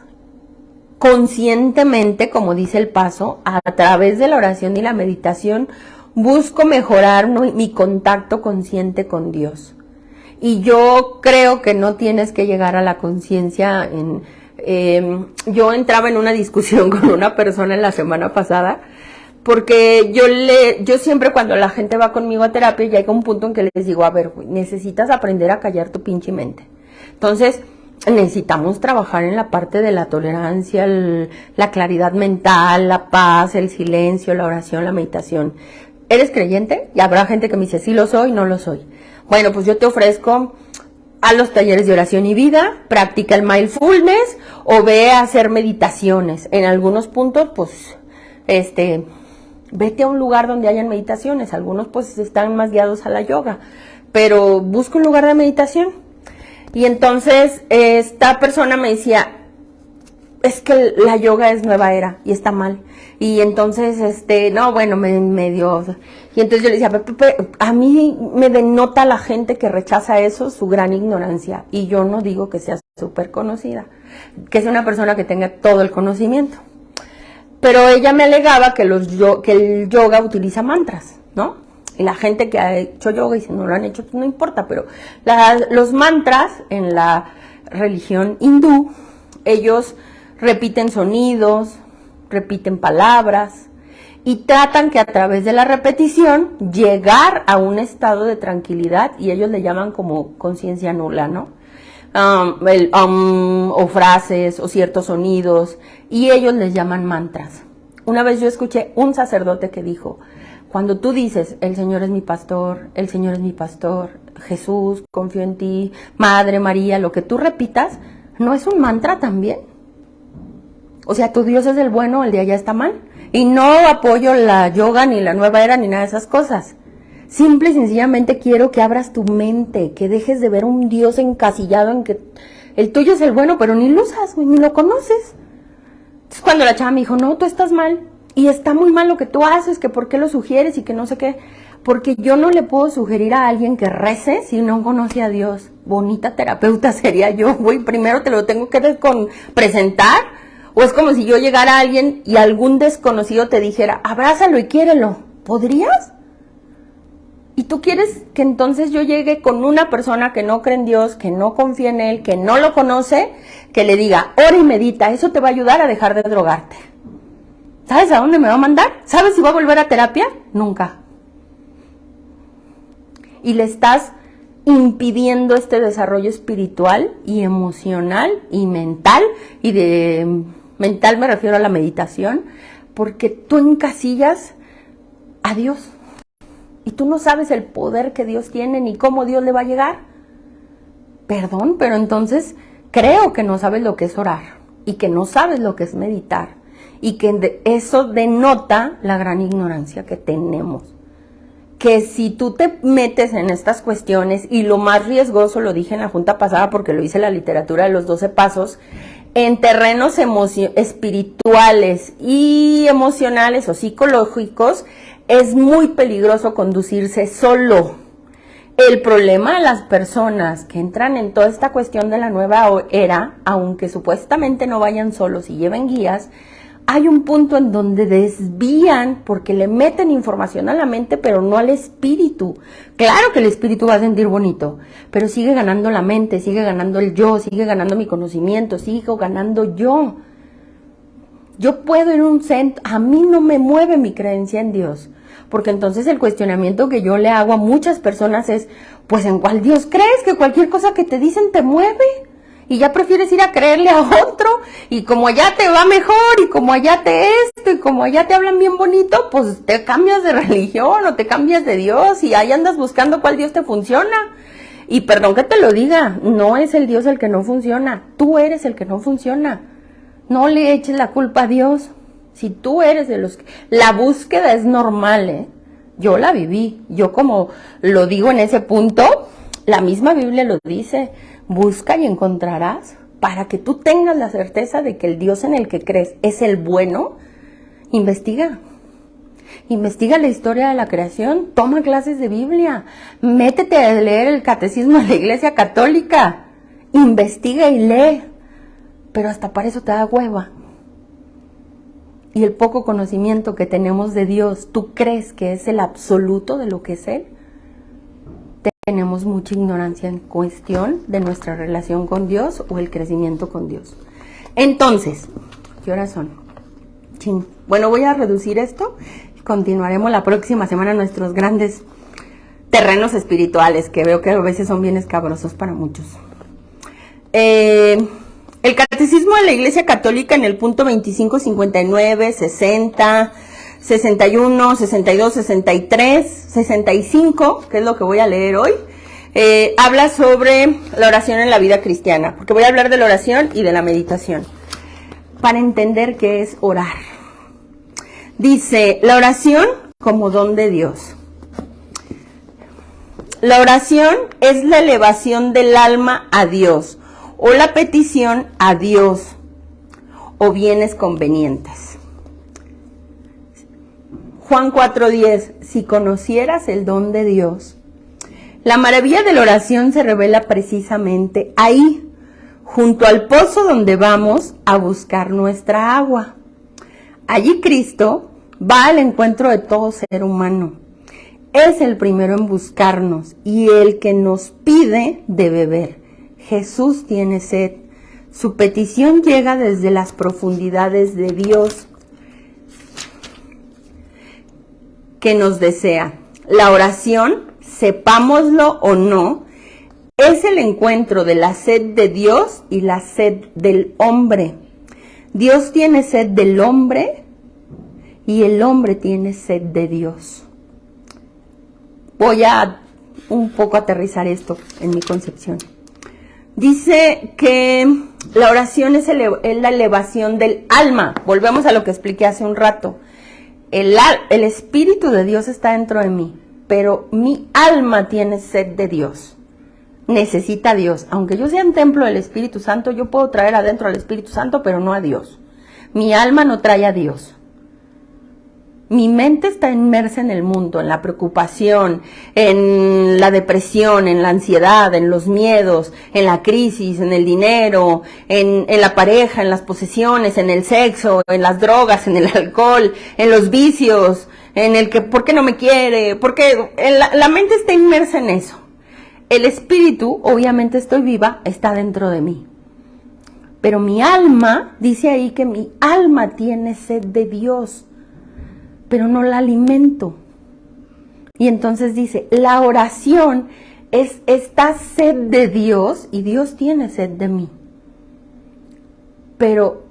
Conscientemente, como dice el paso, a través de la oración y la meditación, busco mejorar mi contacto consciente con Dios. Y yo creo que no tienes que llegar a la conciencia. Yo entraba en una discusión con una persona en la semana pasada, porque yo siempre, cuando la gente va conmigo a terapia, llega un punto en que les digo, a ver, necesitas aprender a callar tu pinche mente. Entonces, necesitamos trabajar en la parte de la tolerancia, la claridad mental, la paz, el silencio, la oración, la meditación. ¿Eres creyente? Y habrá gente que me dice, sí lo soy, no lo soy. Bueno, pues yo te ofrezco a los talleres de oración y vida, practica el mindfulness o ve a hacer meditaciones. En algunos puntos, pues, vete a un lugar donde hayan meditaciones. Algunos, pues, están más guiados a la yoga, pero busca un lugar de meditación. Y entonces, esta persona me decía, es que la yoga es nueva era y está mal. Y entonces, no, bueno, me dio. Y entonces yo le decía, a mí me denota la gente que rechaza eso su gran ignorancia. Y yo no digo que sea súper conocida, que sea una persona que tenga todo el conocimiento. Pero ella me alegaba que el yoga utiliza mantras, ¿no? Y la gente que ha hecho yoga y si no lo han hecho, pues no importa. Pero los mantras en la religión hindú, ellos repiten sonidos, repiten palabras y tratan que a través de la repetición llegar a un estado de tranquilidad, y ellos le llaman como conciencia nula, ¿no? o frases o ciertos sonidos, y ellos les llaman mantras. Una vez yo escuché un sacerdote que dijo, cuando tú dices, el Señor es mi pastor, el Señor es mi pastor, Jesús, confío en ti, Madre María, lo que tú repitas, ¿no es un mantra también? O sea, tu Dios es el bueno, el de allá está mal. Y no apoyo la yoga, ni la nueva era, ni nada de esas cosas. Simple y sencillamente quiero que abras tu mente, que dejes de ver un Dios encasillado en que el tuyo es el bueno, pero ni lo usas, ni lo conoces. Entonces cuando la chava me dijo, no, tú estás mal, y está muy mal lo que tú haces, que por qué lo sugieres y que no sé qué, porque yo no le puedo sugerir a alguien que rece si no conoce a Dios. Bonita terapeuta sería yo, güey, primero te lo tengo que presentar, o es como si yo llegara a alguien y algún desconocido te dijera, abrázalo y quiérelo, ¿podrías? Y tú quieres que entonces yo llegue con una persona que no cree en Dios, que no confía en Él, que no lo conoce, que le diga, ora y medita, eso te va a ayudar a dejar de drogarte. ¿Sabes a dónde me va a mandar? ¿Sabes si va a volver a terapia? Nunca. Y le estás impidiendo este desarrollo espiritual y emocional y mental, y de mental me refiero a la meditación, porque tú encasillas a Dios. Y tú no sabes el poder que Dios tiene ni cómo Dios le va a llegar. Perdón, pero entonces creo que no sabes lo que es orar y que no sabes lo que es meditar y que eso denota la gran ignorancia que tenemos. Que si tú te metes en estas cuestiones, y lo más riesgoso, lo dije en la junta pasada porque lo hice en la literatura de los 12 pasos, en terrenos espirituales y emocionales o psicológicos, es muy peligroso conducirse solo. El problema de las personas que entran en toda esta cuestión de la nueva era, aunque supuestamente no vayan solos y lleven guías, hay un punto en donde desvían porque le meten información a la mente, pero no al espíritu. Claro que el espíritu va a sentir bonito, pero sigue ganando la mente, sigue ganando el yo, sigue ganando mi conocimiento, sigo ganando yo. Yo puedo ir a un centro, a mí no me mueve mi creencia en Dios, porque entonces el cuestionamiento que yo le hago a muchas personas es, pues ¿en cuál Dios crees? Que cualquier cosa que te dicen te mueve. Y ya prefieres ir a creerle a otro, y como allá te va mejor, y como allá te esto, y como allá te hablan bien bonito, pues te cambias de religión o te cambias de Dios, y ahí andas buscando cuál Dios te funciona. Y perdón que te lo diga, no es el Dios el que no funciona, tú eres el que no funciona. No le eches la culpa a Dios. Si tú eres de los que... La búsqueda es normal, ¿eh? Yo la viví, yo como lo digo en ese punto, la misma Biblia lo dice, busca y encontrarás, para que tú tengas la certeza de que el Dios en el que crees es el bueno. Investiga la historia de la creación, toma clases de Biblia, métete a leer el catecismo de la Iglesia Católica, investiga y lee, pero hasta para eso te da hueva. Y el poco conocimiento que tenemos de Dios, ¿tú crees que es el absoluto de lo que es Él? Tenemos mucha ignorancia en cuestión de nuestra relación con Dios o el crecimiento con Dios. Entonces, ¿qué horas son? Chin. Bueno, voy a reducir esto y continuaremos la próxima semana nuestros grandes terrenos espirituales, que veo que a veces son bien escabrosos para muchos. El catecismo de la Iglesia Católica en el punto 25, 59, 60... 61, 62, 63, 65, que es lo que voy a leer hoy, habla sobre la oración en la vida cristiana, porque voy a hablar de la oración y de la meditación, para entender qué es orar. Dice, la oración como don de Dios. La oración es la elevación del alma a Dios, o la petición a Dios, o bienes convenientes. Juan 4:10, si conocieras el don de Dios. La maravilla de la oración se revela precisamente ahí, junto al pozo donde vamos a buscar nuestra agua. Allí Cristo va al encuentro de todo ser humano. Es el primero en buscarnos y el que nos pide de beber. Jesús tiene sed. Su petición llega desde las profundidades de Dios, que nos desea. La oración, sepámoslo o no, es el encuentro de la sed de Dios y la sed del hombre. Dios tiene sed del hombre y el hombre tiene sed de Dios. Voy a un poco aterrizar esto en mi concepción. Dice que la oración es la elevación del alma. Volvemos a lo que expliqué hace un rato. El Espíritu de Dios está dentro de mí, pero mi alma tiene sed de Dios. Necesita a Dios. Aunque yo sea un templo del Espíritu Santo, yo puedo traer adentro al Espíritu Santo, pero no a Dios. Mi alma no trae a Dios. Mi mente está inmersa en el mundo, en la preocupación, en la depresión, en la ansiedad, en los miedos, en la crisis, en el dinero, en la pareja, en las posesiones, en el sexo, en las drogas, en el alcohol, en los vicios, en el que ¿por qué no me quiere? Porque la mente está inmersa en eso. El espíritu, obviamente estoy viva, está dentro de mí. Pero mi alma, dice ahí que mi alma tiene sed de Dios, pero no la alimento. Y entonces dice, la oración es esta sed de Dios y Dios tiene sed de mí. Pero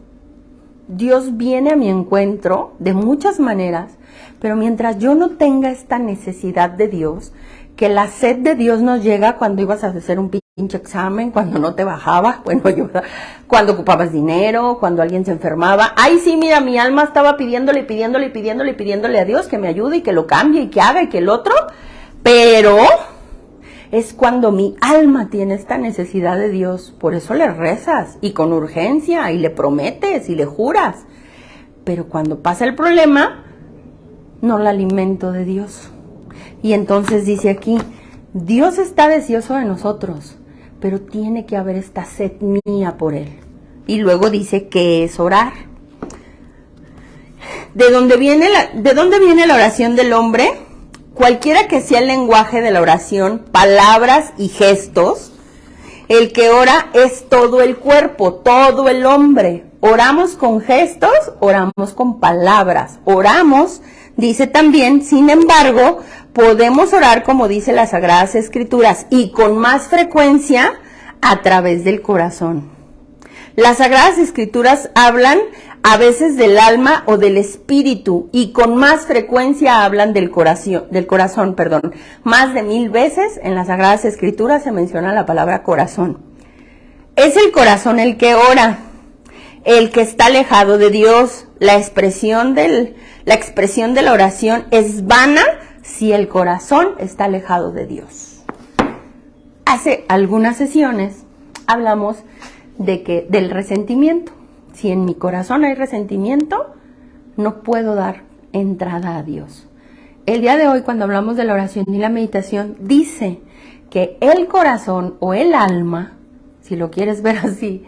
Dios viene a mi encuentro de muchas maneras, pero mientras yo no tenga esta necesidad de Dios, que la sed de Dios nos llega cuando ibas a hacer un pinche examen, cuando no te bajaba, cuando ocupabas dinero, cuando alguien se enfermaba. Ay, sí, mira, mi alma estaba pidiéndole a Dios que me ayude y que lo cambie y que haga y que el otro, pero es cuando mi alma tiene esta necesidad de Dios, por eso le rezas y con urgencia y le prometes y le juras, pero cuando pasa el problema, no la alimento de Dios. Y entonces dice aquí, Dios está deseoso de nosotros, pero tiene que haber esta sed mía por Él. Y luego dice que es orar. ¿De dónde viene la oración del hombre? Cualquiera que sea el lenguaje de la oración, palabras y gestos, el que ora es todo el cuerpo, todo el hombre. Oramos con gestos, oramos con palabras, oramos, dice también, sin embargo, podemos orar como dice las Sagradas Escrituras y con más frecuencia a través del corazón. Las Sagradas Escrituras hablan a veces del alma o del espíritu y con más frecuencia hablan del corazón. Más de 1000 veces en las Sagradas Escrituras se menciona la palabra corazón. Es el corazón el que ora, el que está alejado de Dios. La expresión de la oración es vana si el corazón está alejado de Dios. Hace algunas sesiones hablamos del resentimiento. Si en mi corazón hay resentimiento, no puedo dar entrada a Dios. El día de hoy, cuando hablamos de la oración y la meditación, dice que el corazón o el alma, si lo quieres ver así,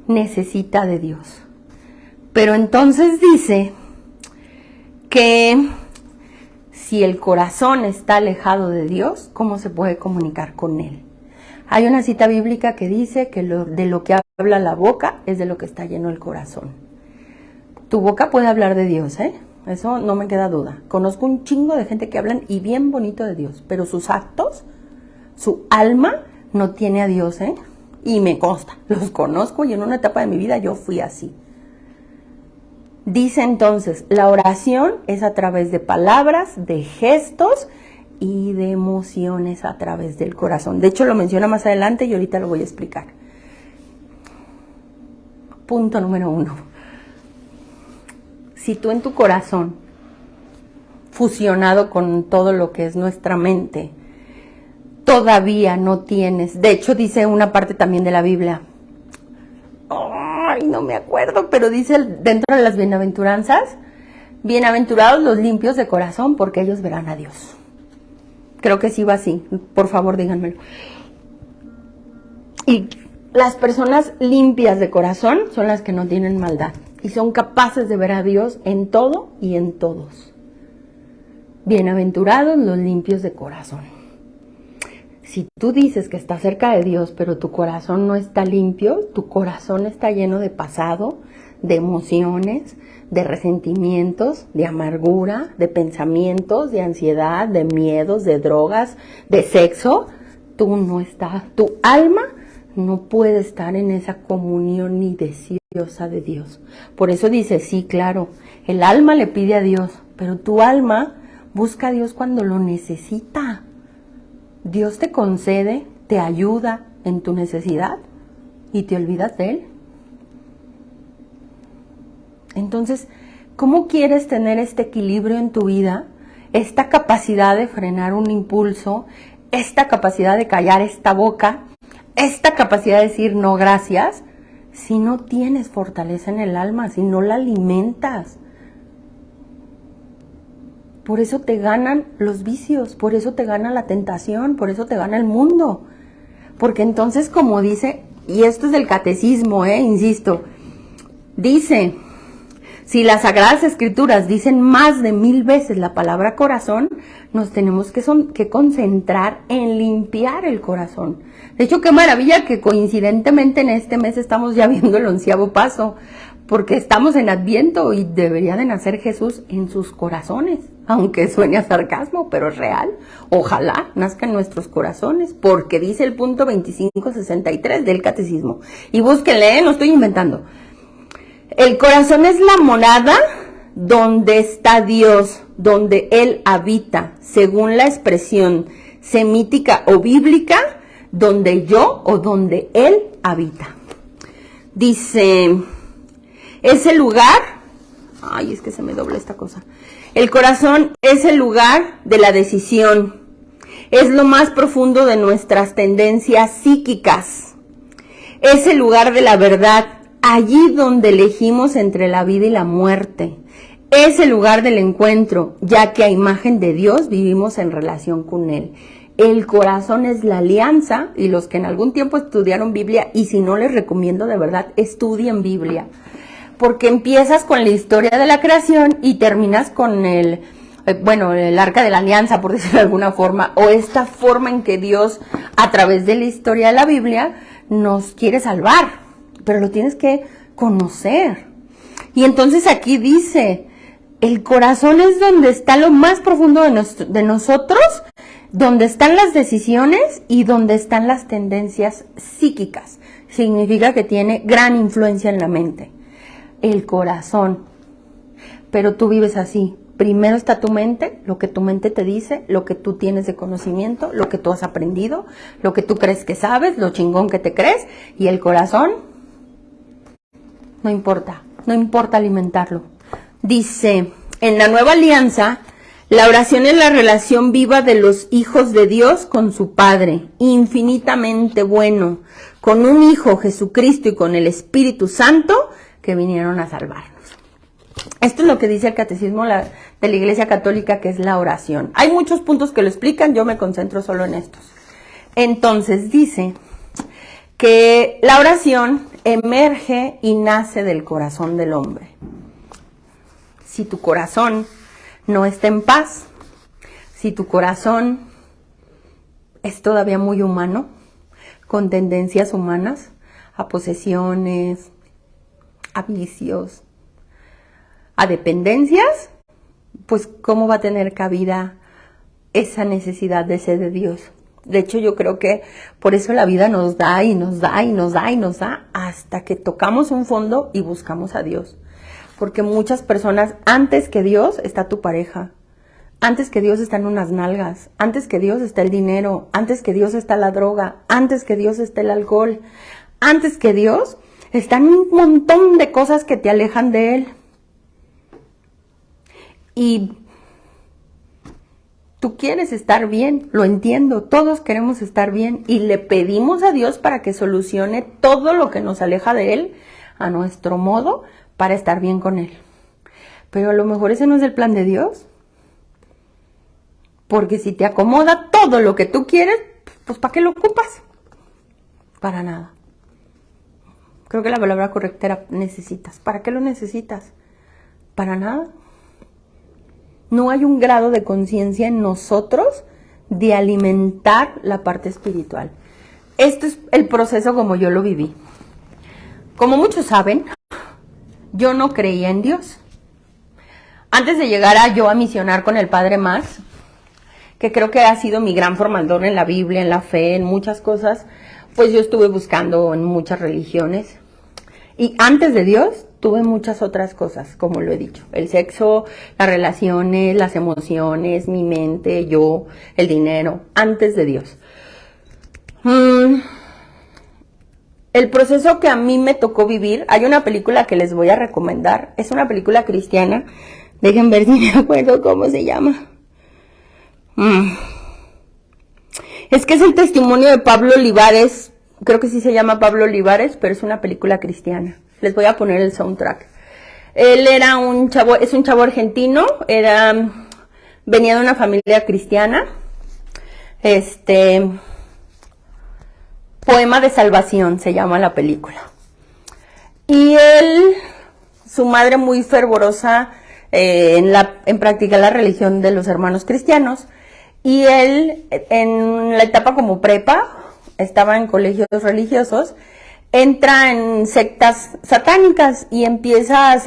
necesita de Dios. Pero entonces dice que si el corazón está alejado de Dios, ¿cómo se puede comunicar con Él? Hay una cita bíblica que dice que de lo que habla la boca es de lo que está lleno el corazón. Tu boca puede hablar de Dios, eso no me queda duda. Conozco un chingo de gente que hablan y bien bonito de Dios, pero sus actos, su alma no tiene a Dios, y me consta, los conozco y en una etapa de mi vida yo fui así. Dice entonces, la oración es a través de palabras, de gestos y de emociones a través del corazón. De hecho, lo menciona más adelante y ahorita lo voy a explicar. Punto número 1. Si tú en tu corazón, fusionado con todo lo que es nuestra mente, todavía no tienes, de hecho dice una parte también de la Biblia, ay, no me acuerdo, pero dice dentro de las bienaventuranzas, bienaventurados los limpios de corazón, porque ellos verán a Dios. Creo que sí va así, por favor díganmelo. Y las personas limpias de corazón son las que no tienen maldad y son capaces de ver a Dios en todo y en todos. Bienaventurados los limpios de corazón. Si tú dices que estás cerca de Dios, pero tu corazón no está limpio, tu corazón está lleno de pasado, de emociones, de resentimientos, de amargura, de pensamientos, de ansiedad, de miedos, de drogas, de sexo, tú no estás, tu alma no puede estar en esa comunión ni deseosa de Dios. Por eso dice, sí, claro, el alma le pide a Dios, pero tu alma busca a Dios cuando lo necesita. Dios te concede, te ayuda en tu necesidad y te olvidas de Él. Entonces, ¿cómo quieres tener este equilibrio en tu vida? Esta capacidad de frenar un impulso, esta capacidad de callar esta boca, esta capacidad de decir no gracias, si no tienes fortaleza en el alma, si no la alimentas. Por eso te ganan los vicios, por eso te gana la tentación, por eso te gana el mundo. Porque entonces, como dice, y esto es del catecismo, insisto, dice, si las Sagradas Escrituras dicen más de 1000 veces la palabra corazón, nos tenemos que concentrar en limpiar el corazón. De hecho, qué maravilla que coincidentemente en este mes estamos ya viendo el 11º paso, porque estamos en Adviento y debería de nacer Jesús en sus corazones, aunque suene a sarcasmo, pero es real. Ojalá nazca en nuestros corazones, porque dice el punto 2563 del catecismo. Y búsquenle, no estoy inventando. El corazón es la morada donde está Dios, donde Él habita, según la expresión semítica o bíblica, donde yo o donde Él habita. Dice, ese lugar, ay, es que se me dobla esta cosa. El corazón es el lugar de la decisión, es lo más profundo de nuestras tendencias psíquicas, es el lugar de la verdad, allí donde elegimos entre la vida y la muerte. Es el lugar del encuentro, ya que a imagen de Dios vivimos en relación con Él. El corazón es la alianza, y los que en algún tiempo estudiaron Biblia, y si no les recomiendo de verdad, estudien Biblia. Porque empiezas con la historia de la creación y terminas con el arca de la alianza, por decirlo de alguna forma, o esta forma en que Dios, a través de la historia de la Biblia, nos quiere salvar. Pero lo tienes que conocer. Y entonces aquí dice, el corazón es donde está lo más profundo de nosotros, donde están las decisiones y donde están las tendencias psíquicas. Significa que tiene gran influencia en la mente. El corazón. Pero tú vives así. Primero está tu mente, lo que tu mente te dice, lo que tú tienes de conocimiento, lo que tú has aprendido, lo que tú crees que sabes, lo chingón que te crees, y el corazón, no importa alimentarlo. Dice, en la nueva alianza, la oración es la relación viva de los hijos de Dios con su Padre, infinitamente bueno, con un Hijo, Jesucristo, y con el Espíritu Santo, que vinieron a salvarnos. Esto es lo que dice el Catecismo de la Iglesia Católica, que es la oración. Hay muchos puntos que lo explican, yo me concentro solo en estos. Entonces dice que la oración emerge y nace del corazón del hombre. Si tu corazón no está en paz, si tu corazón es todavía muy humano, con tendencias humanas, a posesiones, a vicios, a dependencias, pues ¿cómo va a tener cabida esa necesidad de ser de Dios? De hecho, yo creo que por eso la vida nos da y nos da y nos da y nos da hasta que tocamos un fondo y buscamos a Dios. Porque muchas personas, antes que Dios está tu pareja, antes que Dios están unas nalgas, antes que Dios está el dinero, antes que Dios está la droga, antes que Dios está el alcohol, antes que Dios están un montón de cosas que te alejan de Él. Y tú quieres estar bien, lo entiendo, todos queremos estar bien y le pedimos a Dios para que solucione todo lo que nos aleja de Él a nuestro modo para estar bien con Él. Pero a lo mejor ese no es el plan de Dios. Porque si te acomoda todo lo que tú quieres, pues ¿para qué lo ocupas? Para nada. Creo que la palabra correcta era necesitas. ¿Para qué lo necesitas? Para nada. No hay un grado de conciencia en nosotros de alimentar la parte espiritual. Este es el proceso como yo lo viví. Como muchos saben, yo no creía en Dios. Antes de llegar yo a misionar con el Padre Max, que creo que ha sido mi gran formador en la Biblia, en la fe, en muchas cosas, pues yo estuve buscando en muchas religiones. Y antes de Dios tuve muchas otras cosas, como lo he dicho. El sexo, las relaciones, las emociones, mi mente, yo, el dinero, antes de Dios. El proceso que a mí me tocó vivir, hay una película que les voy a recomendar, es una película cristiana, dejen ver si me acuerdo cómo se llama. Es que es el testimonio de Pablo Olivares, creo que sí se llama Pablo Olivares, pero es una película cristiana. Les voy a poner el soundtrack. Él era un chavo, es un chavo argentino, venía de una familia cristiana, Poema de Salvación se llama la película. Y él, su madre muy fervorosa en practicar la religión de los hermanos cristianos, y él en la etapa como prepa, estaba en colegios religiosos, entra en sectas satánicas y empieza a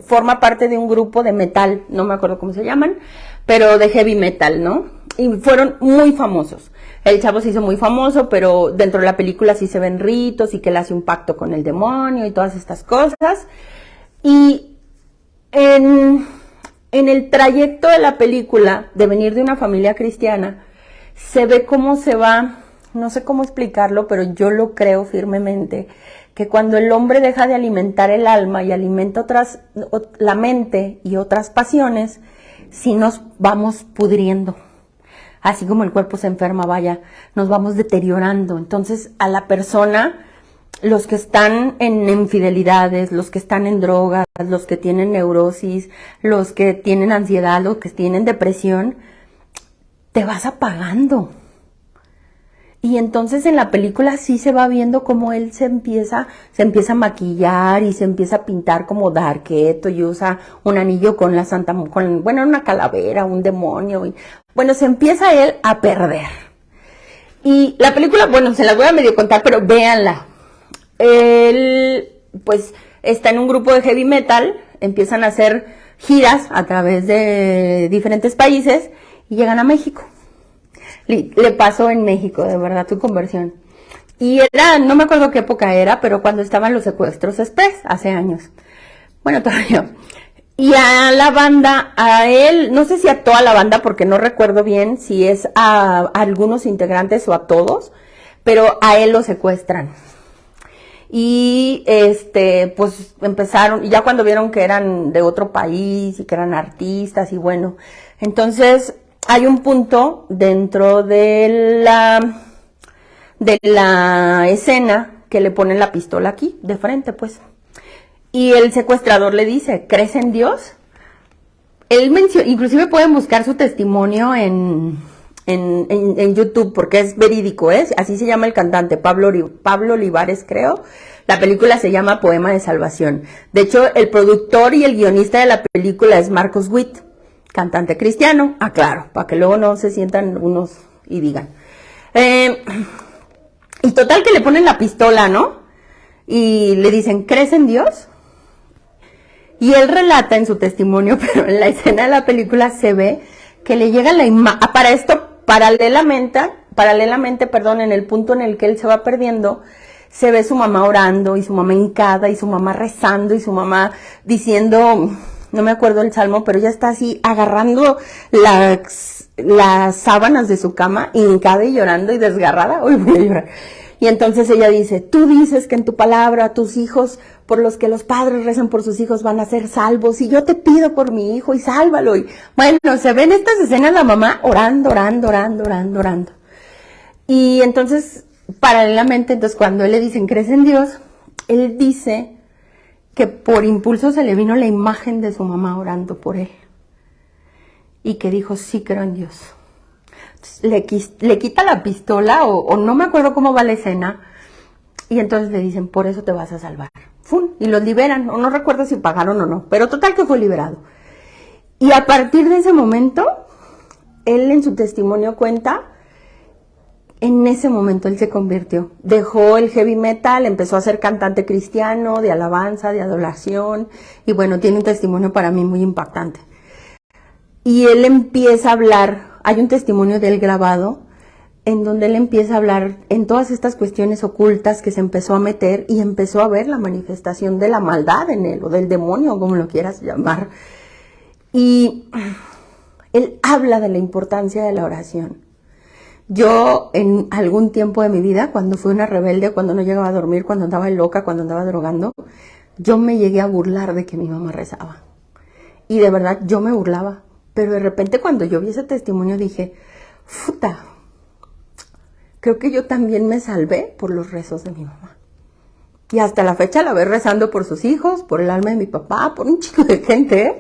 forma parte de un grupo de metal, no me acuerdo cómo se llaman, pero de heavy metal, ¿no? Y fueron muy famosos. El chavo se hizo muy famoso, pero dentro de la película sí se ven ritos y que él hace un pacto con el demonio y todas estas cosas. Y en el trayecto de la película, de venir de una familia cristiana, se ve cómo se va, no sé cómo explicarlo, pero yo lo creo firmemente, que cuando el hombre deja de alimentar el alma y alimenta la mente y otras pasiones, sí nos vamos pudriendo. Así como el cuerpo se enferma, vaya, nos vamos deteriorando. Entonces, a la persona, los que están en infidelidades, los que están en drogas, los que tienen neurosis, los que tienen ansiedad, los que tienen depresión, te vas apagando. Y entonces en la película sí se va viendo cómo él se empieza a maquillar y se empieza a pintar como darketo y usa un anillo con una calavera, un demonio. Bueno, se empieza él a perder. Y la película, bueno, se las voy a medio contar, pero véanla. Él, pues, está en un grupo de heavy metal, empiezan a hacer giras a través de diferentes países y llegan a México. Le pasó en México, de verdad, su conversión. Y no me acuerdo qué época era, pero cuando estaban los secuestros express, hace años. Bueno, todavía. Y a la banda, a él, no sé si a toda la banda, porque no recuerdo bien si es a algunos integrantes o a todos, pero a él lo secuestran. Y pues empezaron, y ya cuando vieron que eran de otro país y que eran artistas, y bueno, entonces hay un punto dentro de la escena que le ponen la pistola aquí, de frente, pues. Y el secuestrador le dice, ¿crees en Dios? Él menciona, inclusive pueden buscar su testimonio en YouTube, porque es verídico, así se llama el cantante, Pablo Olivares, creo. La película se llama Poema de Salvación. De hecho, el productor y el guionista de la película es Marcos Witt, cantante cristiano, claro, para que luego no se sientan unos y digan. Y total que le ponen la pistola, ¿no? Y le dicen, ¿crees en Dios? Y él relata en su testimonio, pero en la escena de la película se ve que le llega la imagen, para esto, paralelamente, en el punto en el que él se va perdiendo, se ve su mamá orando, y su mamá hincada, y su mamá rezando, y su mamá diciendo, no me acuerdo el salmo, pero ella está así agarrando las sábanas de su cama, hincada y llorando y desgarrada. Uy, voy a llorar. Y entonces ella dice, tú dices que en tu palabra tus hijos, por los que los padres rezan por sus hijos, van a ser salvos, y yo te pido por mi hijo y sálvalo. Y bueno, se ven estas escenas la mamá orando. Y entonces, paralelamente, entonces cuando él le dicen, ¿crees en Dios? Él dice que por impulso se le vino la imagen de su mamá orando por él. Y que dijo, sí, creo en Dios. Le quita la pistola, o no me acuerdo cómo va la escena, y entonces le dicen, por eso te vas a salvar. ¡Fum! Y los liberan, o no recuerdo si pagaron o no, pero total que fue liberado. Y a partir de ese momento, él en su testimonio cuenta, en ese momento él se convirtió. Dejó el heavy metal, empezó a ser cantante cristiano, de alabanza, de adoración, y bueno, tiene un testimonio para mí muy impactante. Y él empieza a hablar hay un testimonio de él grabado en donde él empieza a hablar en todas estas cuestiones ocultas que se empezó a meter y empezó a ver la manifestación de la maldad en él, o del demonio, como lo quieras llamar. Y él habla de la importancia de la oración. Yo en algún tiempo de mi vida, cuando fui una rebelde, cuando no llegaba a dormir, cuando andaba loca, cuando andaba drogando, yo me llegué a burlar de que mi mamá rezaba. Y de verdad yo me burlaba. Pero de repente cuando yo vi ese testimonio dije, puta, creo que yo también me salvé por los rezos de mi mamá. Y hasta la fecha la veo rezando por sus hijos, por el alma de mi papá, por un chico de gente, ¿eh?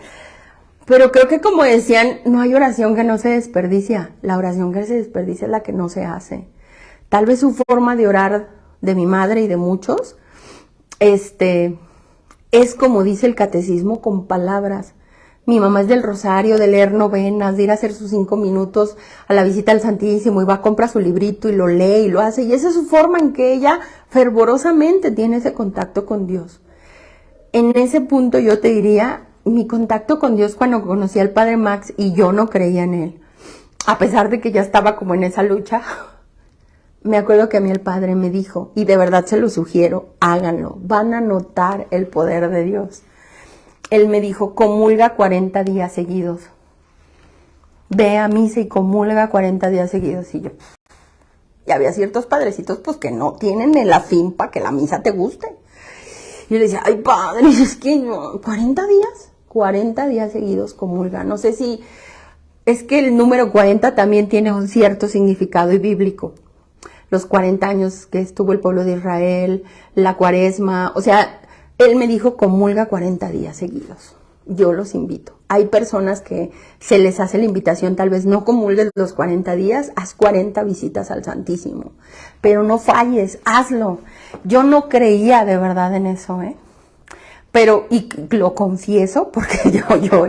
Pero creo que, como decían, no hay oración que no se desperdicia. La oración que se desperdicia es la que no se hace. Tal vez su forma de orar de mi madre y de muchos, es como dice el catecismo, con palabras. Mi mamá es del rosario, de leer novenas, de ir a hacer sus 5 minutos a la visita al Santísimo, y va a comprar su librito y lo lee y lo hace. Y esa es su forma en que ella fervorosamente tiene ese contacto con Dios. En ese punto yo te diría, mi contacto con Dios cuando conocí al Padre Max y yo no creía en él, a pesar de que ya estaba como en esa lucha, me acuerdo que a mí el Padre me dijo, y de verdad se lo sugiero, háganlo, van a notar el poder de Dios. Él me dijo, comulga 40 días seguidos. Ve a misa y comulga 40 días seguidos. Y yo, y había ciertos padrecitos pues que no tienen el afín para que la misa te guste. Y yo le decía, ay padre, es que no, 40 días. 40 días seguidos comulga. No sé si es que el número 40 también tiene un cierto significado y bíblico. Los 40 años que estuvo el pueblo de Israel, la cuaresma, o sea, él me dijo comulga 40 días seguidos. Yo los invito. Hay personas que se les hace la invitación, tal vez no comulgues los 40 días, haz 40 visitas al Santísimo. Pero no falles, hazlo. Yo no creía de verdad en eso, Pero, y lo confieso, porque yo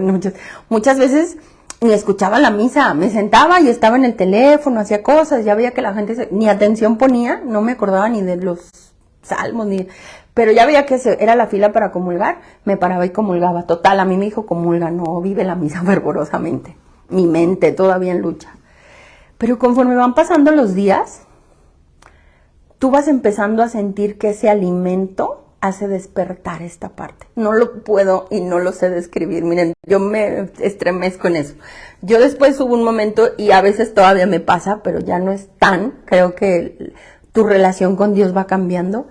muchas veces ni escuchaba la misa, me sentaba y estaba en el teléfono, hacía cosas, ya veía que la gente ni atención ponía, no me acordaba ni de los salmos, pero ya veía que era la fila para comulgar, me paraba y comulgaba. Total, a mí me dijo comulga, no, vive la misa fervorosamente. Mi mente todavía en lucha. Pero conforme van pasando los días, tú vas empezando a sentir que ese alimento hace despertar esta parte. No lo puedo y no lo sé describir. Miren, yo me estremezco en eso. Yo después hubo un momento, y a veces todavía me pasa, pero ya no es tan, creo que tu relación con Dios va cambiando,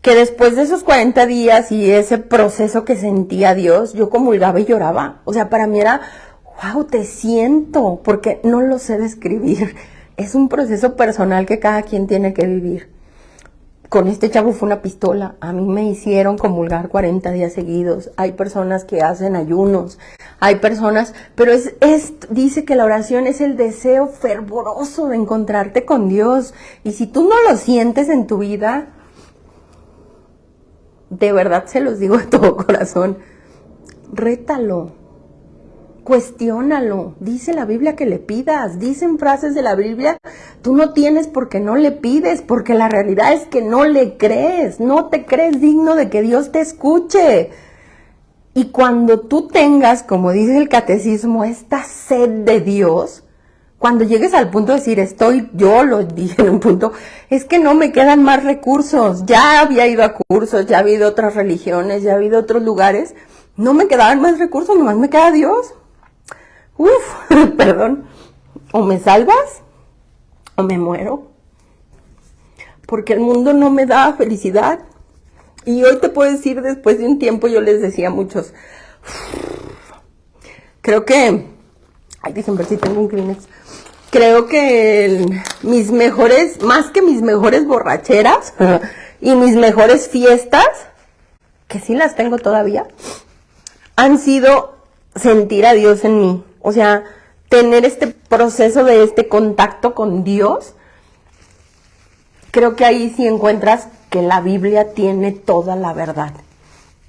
que después de esos 40 días y ese proceso que sentía Dios, yo comulgaba y lloraba. O sea, para mí era, wow, te siento, porque no lo sé describir. Es un proceso personal que cada quien tiene que vivir. Con este chavo fue una pistola. A mí me hicieron comulgar 40 días seguidos. Hay personas que hacen ayunos. Hay personas, pero dice que la oración es el deseo fervoroso de encontrarte con Dios. Y si tú no lo sientes en tu vida, de verdad se los digo de todo corazón, rétalo, cuestiónalo. Dice la Biblia que le pidas, dicen frases de la Biblia, tú no tienes porque no le pides, porque la realidad es que no le crees, no te crees digno de que Dios te escuche. Y cuando tú tengas, como dice el catecismo, esta sed de Dios, cuando llegues al punto de decir, yo lo dije en un punto, es que no me quedan más recursos, ya había ido a cursos, ya había ido a otras religiones, ya había ido a otros lugares, no me quedaban más recursos, nomás me queda Dios. Perdón, o me salvas o me muero, porque el mundo no me da felicidad. Y hoy te puedo decir, después de un tiempo, yo les decía a muchos, creo que, déjenme ver si tengo un Kleenex, creo que más que mis mejores borracheras y mis mejores fiestas, que sí las tengo todavía, han sido sentir a Dios en mí. O sea, tener este proceso de este contacto con Dios. Creo que ahí sí encuentras que la Biblia tiene toda la verdad.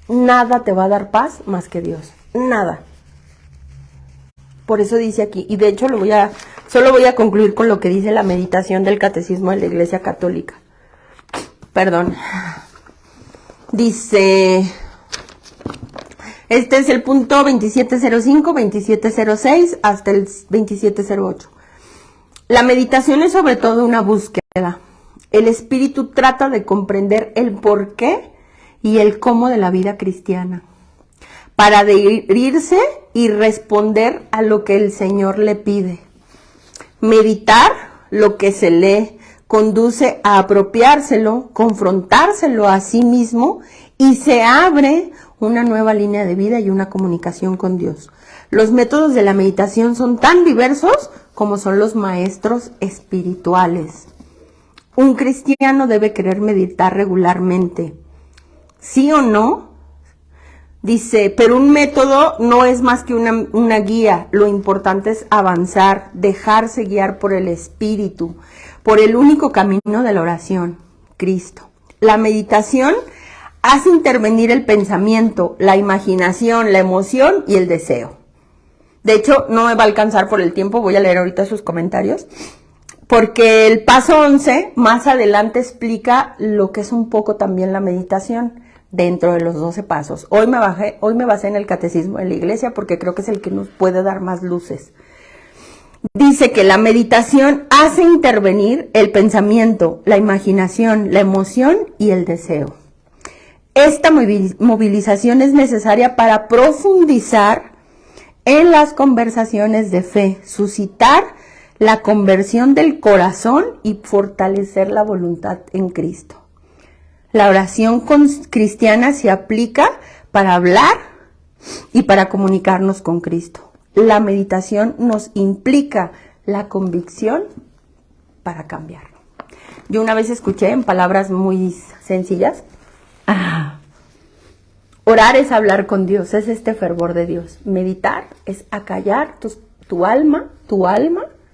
Nada te va a dar paz más que Dios. Nada. Por eso dice aquí, y de hecho solo voy a concluir con lo que dice la meditación del Catecismo de la Iglesia Católica. Perdón. Dice, este es el punto 2705, 2706 hasta el 2708. La meditación es sobre todo una búsqueda. El espíritu trata de comprender el porqué y el cómo de la vida cristiana, para adherirse y responder a lo que el Señor le pide. Meditar lo que se lee conduce a apropiárselo, confrontárselo a sí mismo y se abre una nueva línea de vida y una comunicación con Dios. Los métodos de la meditación son tan diversos como son los maestros espirituales. Un cristiano debe querer meditar regularmente. ¿Sí o no? Dice, pero un método no es más que una guía. Lo importante es avanzar, dejarse guiar por el Espíritu, por el único camino de la oración, Cristo. La meditación hace intervenir el pensamiento, la imaginación, la emoción y el deseo. De hecho, no me va a alcanzar por el tiempo, voy a leer ahorita sus comentarios, porque el paso 11 más adelante explica lo que es un poco también la meditación dentro de los 12 pasos. Hoy me basé en el catecismo de la iglesia porque creo que es el que nos puede dar más luces. Dice que la meditación hace intervenir el pensamiento, la imaginación, la emoción y el deseo. Esta movilización es necesaria para profundizar en las conversaciones de fe, suscitar la conversión del corazón y fortalecer la voluntad en Cristo. La oración cristiana se aplica para hablar y para comunicarnos con Cristo. La meditación nos implica la convicción para cambiarlo. Yo una vez escuché en palabras muy sencillas, orar es hablar con Dios, es este fervor de Dios. Meditar es acallar tu alma,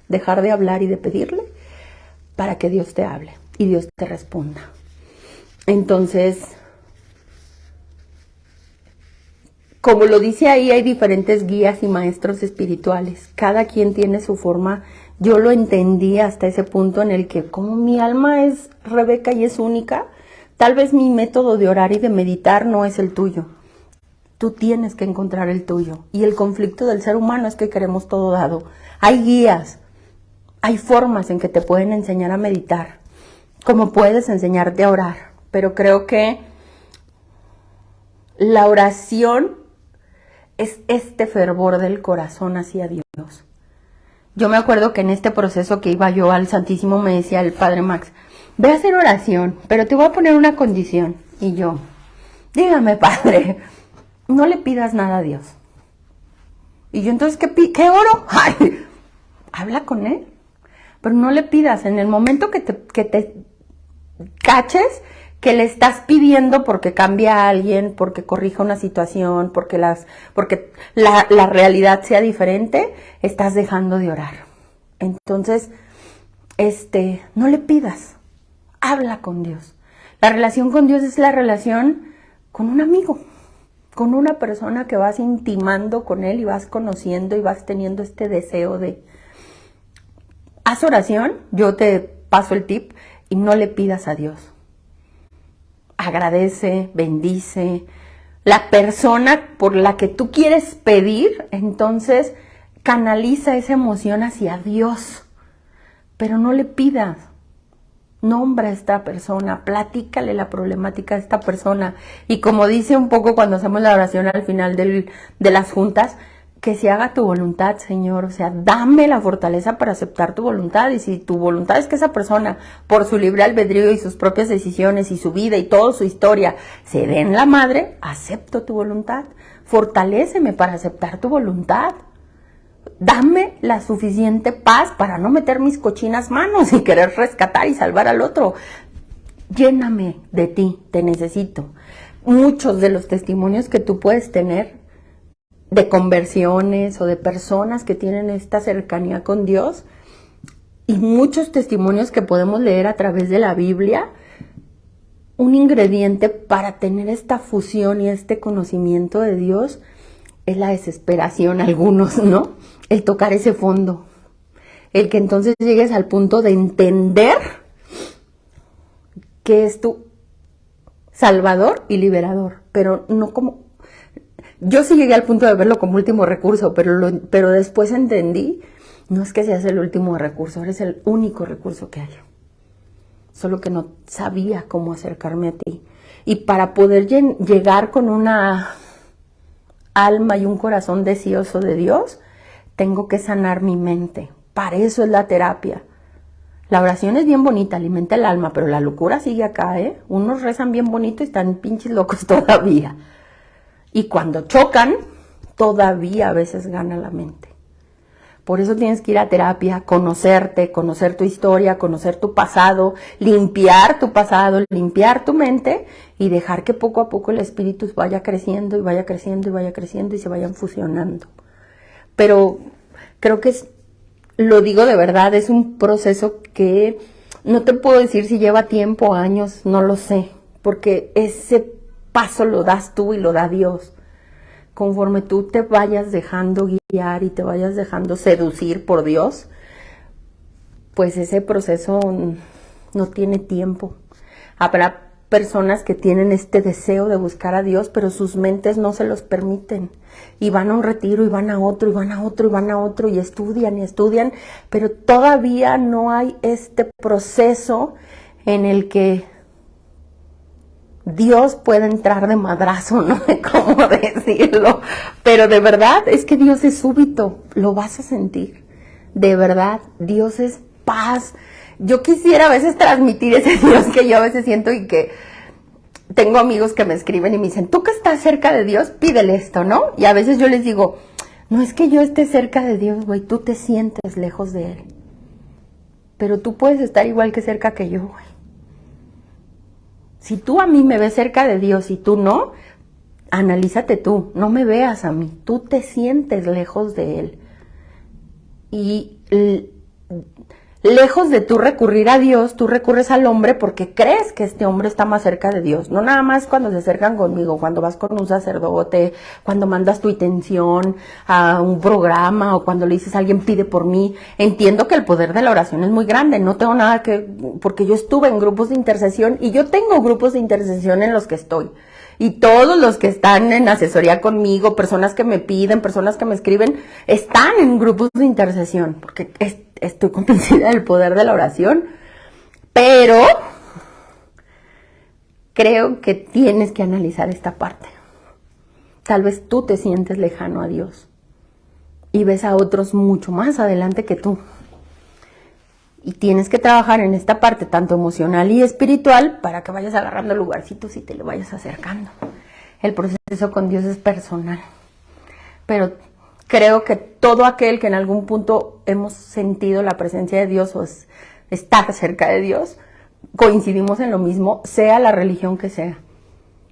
dejar de hablar y de pedirle para que Dios te hable y Dios te responda. Entonces, como lo dice ahí, hay diferentes guías y maestros espirituales. Cada quien tiene su forma. Yo lo entendí hasta ese punto en el que, como mi alma es Rebeca y es única, tal vez mi método de orar y de meditar no es el tuyo. Tú tienes que encontrar el tuyo. Y el conflicto del ser humano es que queremos todo dado. Hay guías, hay formas en que te pueden enseñar a meditar, como puedes enseñarte a orar. Pero creo que la oración es este fervor del corazón hacia Dios. Yo me acuerdo que en este proceso que iba yo al Santísimo me decía el Padre Max, ve a hacer oración, pero te voy a poner una condición. Y yo, dígame, Padre, no le pidas nada a Dios. Y yo entonces, ¿qué oro? Ay, habla con Él, pero no le pidas. En el momento que te caches que le estás pidiendo porque cambie a alguien, porque corrija una situación, porque la realidad sea diferente, estás dejando de orar. Entonces, no le pidas, habla con Dios. La relación con Dios es la relación con un amigo, con una persona que vas intimando con Él y vas conociendo y vas teniendo este deseo de... Haz oración, yo te paso el tip, y no le pidas a Dios. Agradece, bendice. La persona por la que tú quieres pedir, entonces canaliza esa emoción hacia Dios. Pero no le pidas. Nombra a esta persona, platícale la problemática a esta persona. Y como dice un poco cuando hacemos la oración al final de las juntas, que se haga tu voluntad, Señor. O sea, dame la fortaleza para aceptar tu voluntad. Y si tu voluntad es que esa persona, por su libre albedrío y sus propias decisiones y su vida y toda su historia, se den la madre, acepto tu voluntad. Fortaléceme para aceptar tu voluntad. Dame la suficiente paz para no meter mis cochinas manos y querer rescatar y salvar al otro. Lléname de ti, te necesito. Muchos de los testimonios que tú puedes tener de conversiones o de personas que tienen esta cercanía con Dios y muchos testimonios que podemos leer a través de la Biblia, un ingrediente para tener esta fusión y este conocimiento de Dios es la desesperación, algunos, ¿no? El tocar ese fondo, el que entonces llegues al punto de entender que es tu Salvador y liberador, pero no como... Yo sí llegué al punto de verlo como último recurso, pero después entendí No es que seas el último recurso, eres el único recurso que hay. Solo que no sabía cómo acercarme a ti. Y para poder llegar con una alma y un corazón deseoso de Dios, tengo que sanar mi mente. Para eso es la terapia. La oración es bien bonita, alimenta el alma, pero la locura sigue acá, ¿eh? Unos rezan bien bonito y están pinches locos todavía. Y cuando chocan, todavía a veces gana la mente. Por eso tienes que ir a terapia, conocerte, conocer tu historia, conocer tu pasado, limpiar tu pasado, limpiar tu mente y dejar que poco a poco el espíritu vaya creciendo y vaya creciendo y vaya creciendo y se vayan fusionando. Pero creo que lo digo de verdad, es un proceso que no te puedo decir si lleva tiempo, años, no lo sé, porque ese paso lo das tú y lo da Dios. Conforme tú te vayas dejando guiar y te vayas dejando seducir por Dios, pues ese proceso no tiene tiempo. Habrá personas que tienen este deseo de buscar a Dios, pero sus mentes no se los permiten. Y van a un retiro, y van a otro, y van a otro, y van a otro, y estudian, pero todavía no hay este proceso en el que Dios puede entrar de madrazo, no sé cómo decirlo, pero de verdad es que Dios es súbito, lo vas a sentir, de verdad, Dios es paz. Yo quisiera a veces transmitir ese Dios que yo a veces siento y que tengo amigos que me escriben y me dicen, tú que estás cerca de Dios, pídele esto, ¿no? Y a veces yo les digo, no es que yo esté cerca de Dios, güey, tú te sientes lejos de Él, pero tú puedes estar igual que cerca que yo, güey. Si tú a mí me ves cerca de Dios y tú no, analízate tú, no me veas a mí, tú te sientes lejos de Él. Y lejos de tú recurrir a Dios, tú recurres al hombre porque crees que este hombre está más cerca de Dios. No nada más cuando se acercan conmigo, cuando vas con un sacerdote, cuando mandas tu intención a un programa o cuando le dices a alguien pide por mí. Entiendo que el poder de la oración es muy grande, no tengo nada que, porque yo estuve en grupos de intercesión y yo tengo grupos de intercesión en los que estoy. Y todos los que están en asesoría conmigo, personas que me piden, personas que me escriben, están en grupos de intercesión, porque estoy convencida del poder de la oración, pero creo que tienes que analizar esta parte. Tal vez tú te sientes lejano a Dios y ves a otros mucho más adelante que tú. Y tienes que trabajar en esta parte, tanto emocional y espiritual, para que vayas agarrando lugarcitos y te le vayas acercando. El proceso con Dios es personal. Pero creo que todo aquel que en algún punto hemos sentido la presencia de Dios o estar cerca de Dios, coincidimos en lo mismo, sea la religión que sea.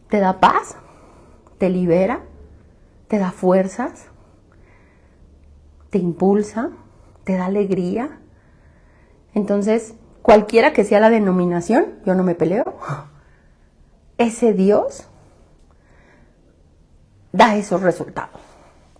Te da paz, te libera, te da fuerzas, te impulsa, te da alegría. Entonces, cualquiera que sea la denominación, yo no me peleo, ese Dios da esos resultados.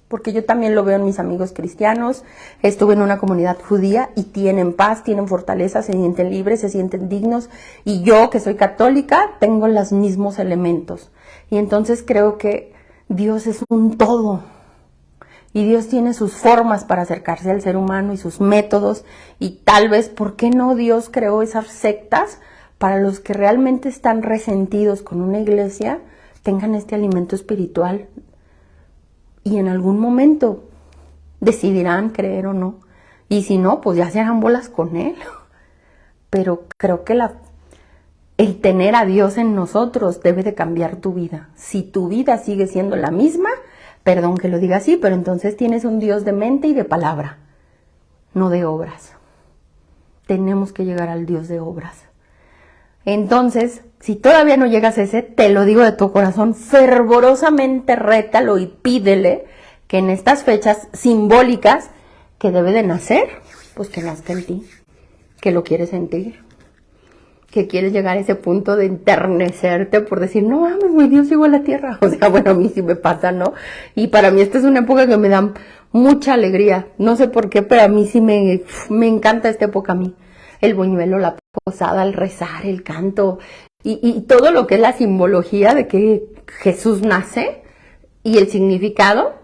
Porque yo también lo veo en mis amigos cristianos, estuve en una comunidad judía y tienen paz, tienen fortaleza, se sienten libres, se sienten dignos. Y yo, que soy católica, tengo los mismos elementos. Y entonces creo que Dios es un todo. Y Dios tiene sus formas para acercarse al ser humano y sus métodos. Y tal vez, ¿por qué no Dios creó esas sectas para los que realmente están resentidos con una iglesia, tengan este alimento espiritual? Y en algún momento decidirán creer o no. Y si no, pues ya se harán bolas con Él. Pero creo que el tener a Dios en nosotros debe de cambiar tu vida. Si tu vida sigue siendo la misma, perdón que lo diga así, pero entonces tienes un Dios de mente y de palabra, no de obras. Tenemos que llegar al Dios de obras. Entonces, si todavía no llegas a ese, te lo digo de tu corazón, fervorosamente rétalo y pídele que en estas fechas simbólicas que debe de nacer, pues que nazca en ti, que lo quieres sentir, que quieres llegar a ese punto de enternecerte por decir, no mames, güey, Dios llegó a la tierra. O sea, bueno, a mí sí me pasa, ¿no? Y para mí esta es una época que me da mucha alegría. No sé por qué, pero a mí sí me encanta esta época a mí. El buñuelo, la posada, el rezar, el canto y todo lo que es la simbología de que Jesús nace y el significado,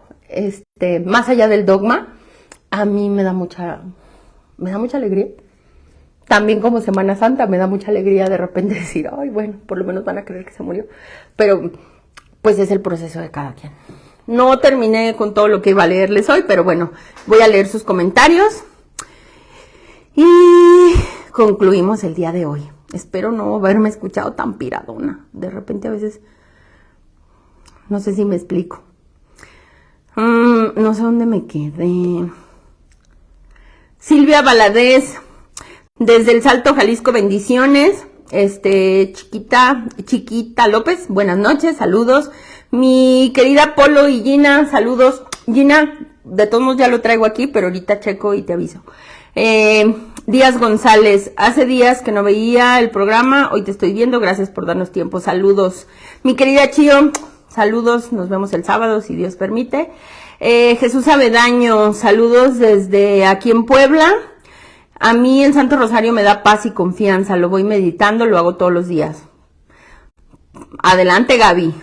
más allá del dogma, a mí me da mucha alegría. También como Semana Santa me da mucha alegría de repente decir, ay, bueno, por lo menos van a creer que se murió. Pero pues es el proceso de cada quien. No terminé con todo lo que iba a leerles hoy, pero bueno, voy a leer sus comentarios. Y concluimos el día de hoy. Espero no haberme escuchado tan piradona. De repente a veces, no sé si me explico. No sé dónde me quedé. Silvia Valadez, desde el Salto, Jalisco, bendiciones. Chiquita López, buenas noches, saludos. Mi querida Polo y Gina, saludos. Gina, de todos modos ya lo traigo aquí, pero ahorita checo y te aviso. Díaz González, hace días que no veía el programa, hoy te estoy viendo, gracias por darnos tiempo, saludos. Mi querida Chío, saludos, nos vemos el sábado si Dios permite. Jesús Avedaño, saludos desde aquí en Puebla. A mí el Santo Rosario me da paz y confianza, lo voy meditando, lo hago todos los días. Adelante, Gaby.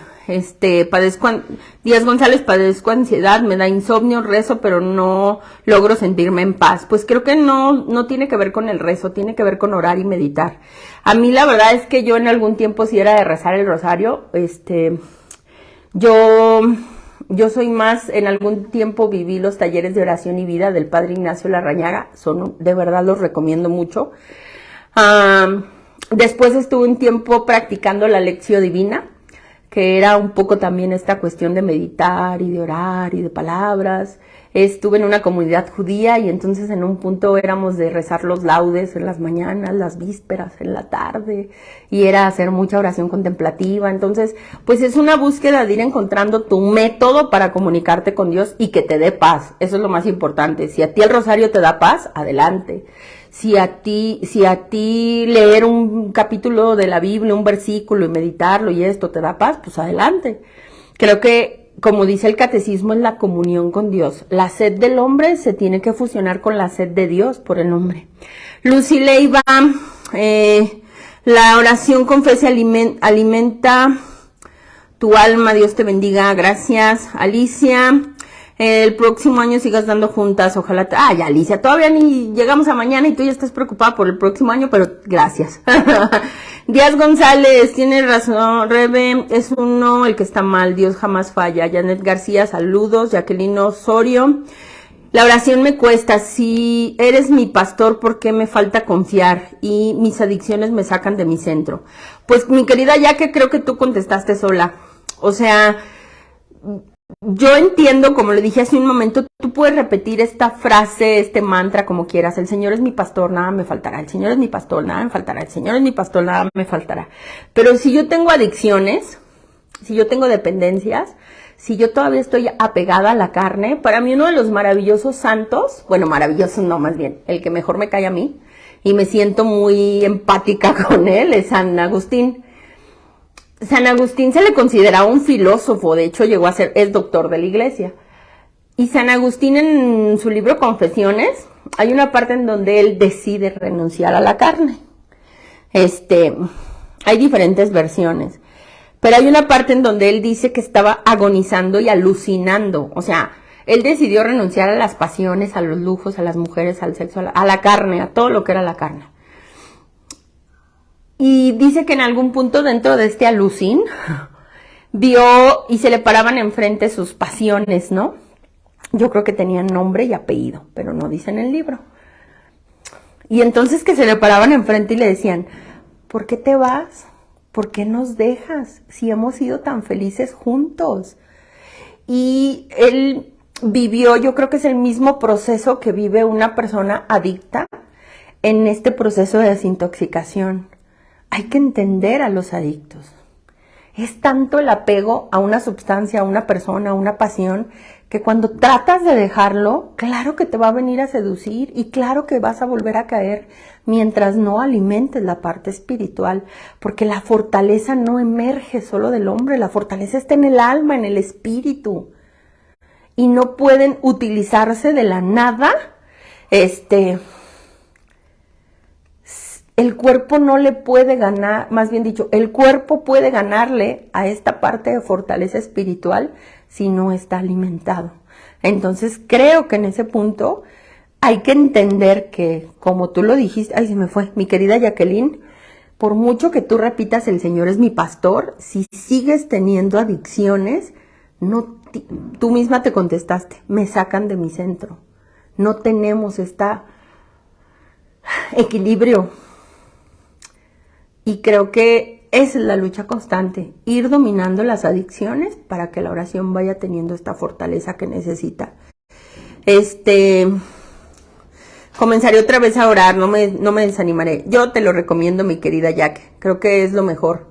Díaz González, padezco ansiedad, me da insomnio, rezo, pero no logro sentirme en paz. Pues creo que no tiene que ver con el rezo, tiene que ver con orar y meditar. A mí la verdad es que yo en algún tiempo sí era de rezar el rosario, yo soy más, en algún tiempo viví los talleres de oración y vida del Padre Ignacio Larrañaga, de verdad los recomiendo mucho. Después estuve un tiempo practicando la Lección Divina, que era un poco también esta cuestión de meditar y de orar y de palabras. Estuve en una comunidad judía y entonces en un punto éramos de rezar los laudes en las mañanas, las vísperas en la tarde, y era hacer mucha oración contemplativa. Entonces, pues es una búsqueda de ir encontrando tu método para comunicarte con Dios y que te dé paz. Eso es lo más importante. Si a ti el rosario te da paz, adelante. Si a ti leer un capítulo de la Biblia, un versículo y meditarlo y esto te da paz, pues adelante. Creo que, como dice el catecismo, es la comunión con Dios. La sed del hombre se tiene que fusionar con la sed de Dios por el hombre. Lucy Leiva, la oración con fe se alimenta tu alma, Dios te bendiga, gracias. Alicia, el próximo año sigas dando juntas, ojalá. Ay, Alicia, todavía ni llegamos a mañana y tú ya estás preocupada por el próximo año, pero gracias. Díaz González, tienes razón, Rebe, es uno el que está mal, Dios jamás falla. Janet García, saludos. Jacqueline Osorio, la oración me cuesta, si eres mi pastor, ¿por qué me falta confiar? Y mis adicciones me sacan de mi centro. Pues mi querida, ya que creo que tú contestaste sola, o sea, yo entiendo, como le dije hace un momento, tú puedes repetir esta frase, este mantra como quieras. El Señor es mi pastor, nada me faltará. El Señor es mi pastor, nada me faltará. El Señor es mi pastor, nada me faltará. Pero si yo tengo adicciones, si yo tengo dependencias, si yo todavía estoy apegada a la carne, para mí uno de los maravillosos santos, bueno, maravillosos no, más bien, el que mejor me cae a mí y me siento muy empática con él, es San Agustín. San Agustín se le considera un filósofo, de hecho llegó a ser, es doctor de la iglesia. Y San Agustín en su libro Confesiones, hay una parte en donde él decide renunciar a la carne. Hay diferentes versiones, pero hay una parte en donde él dice que estaba agonizando y alucinando. O sea, él decidió renunciar a las pasiones, a los lujos, a las mujeres, al sexo, a la carne, a todo lo que era la carne. Y dice que en algún punto dentro de este alucín vio y se le paraban enfrente sus pasiones, ¿no? Yo creo que tenían nombre y apellido, pero no dice en el libro. Y entonces que se le paraban enfrente y le decían, ¿por qué te vas? ¿Por qué nos dejas? Si hemos sido tan felices juntos. Y él vivió, yo creo que es el mismo proceso que vive una persona adicta en este proceso de desintoxicación. Hay que entender a los adictos. Es tanto el apego a una sustancia, a una persona, a una pasión, que cuando tratas de dejarlo, claro que te va a venir a seducir y claro que vas a volver a caer mientras no alimentes la parte espiritual, porque la fortaleza no emerge solo del hombre, la fortaleza está en el alma, en el espíritu, y no pueden utilizarse de la nada, el cuerpo no le puede ganar, más bien dicho, el cuerpo puede ganarle a esta parte de fortaleza espiritual si no está alimentado. Entonces creo que en ese punto hay que entender que, como tú lo dijiste, ay, se me fue, mi querida Jacqueline, por mucho que tú repitas el Señor es mi pastor, si sigues teniendo adicciones, tú misma te contestaste, me sacan de mi centro. No tenemos este equilibrio. Y creo que esa es la lucha constante, ir dominando las adicciones para que la oración vaya teniendo esta fortaleza que necesita. Comenzaré otra vez a orar, no me desanimaré. Yo te lo recomiendo, mi querida Jack. Creo que es lo mejor.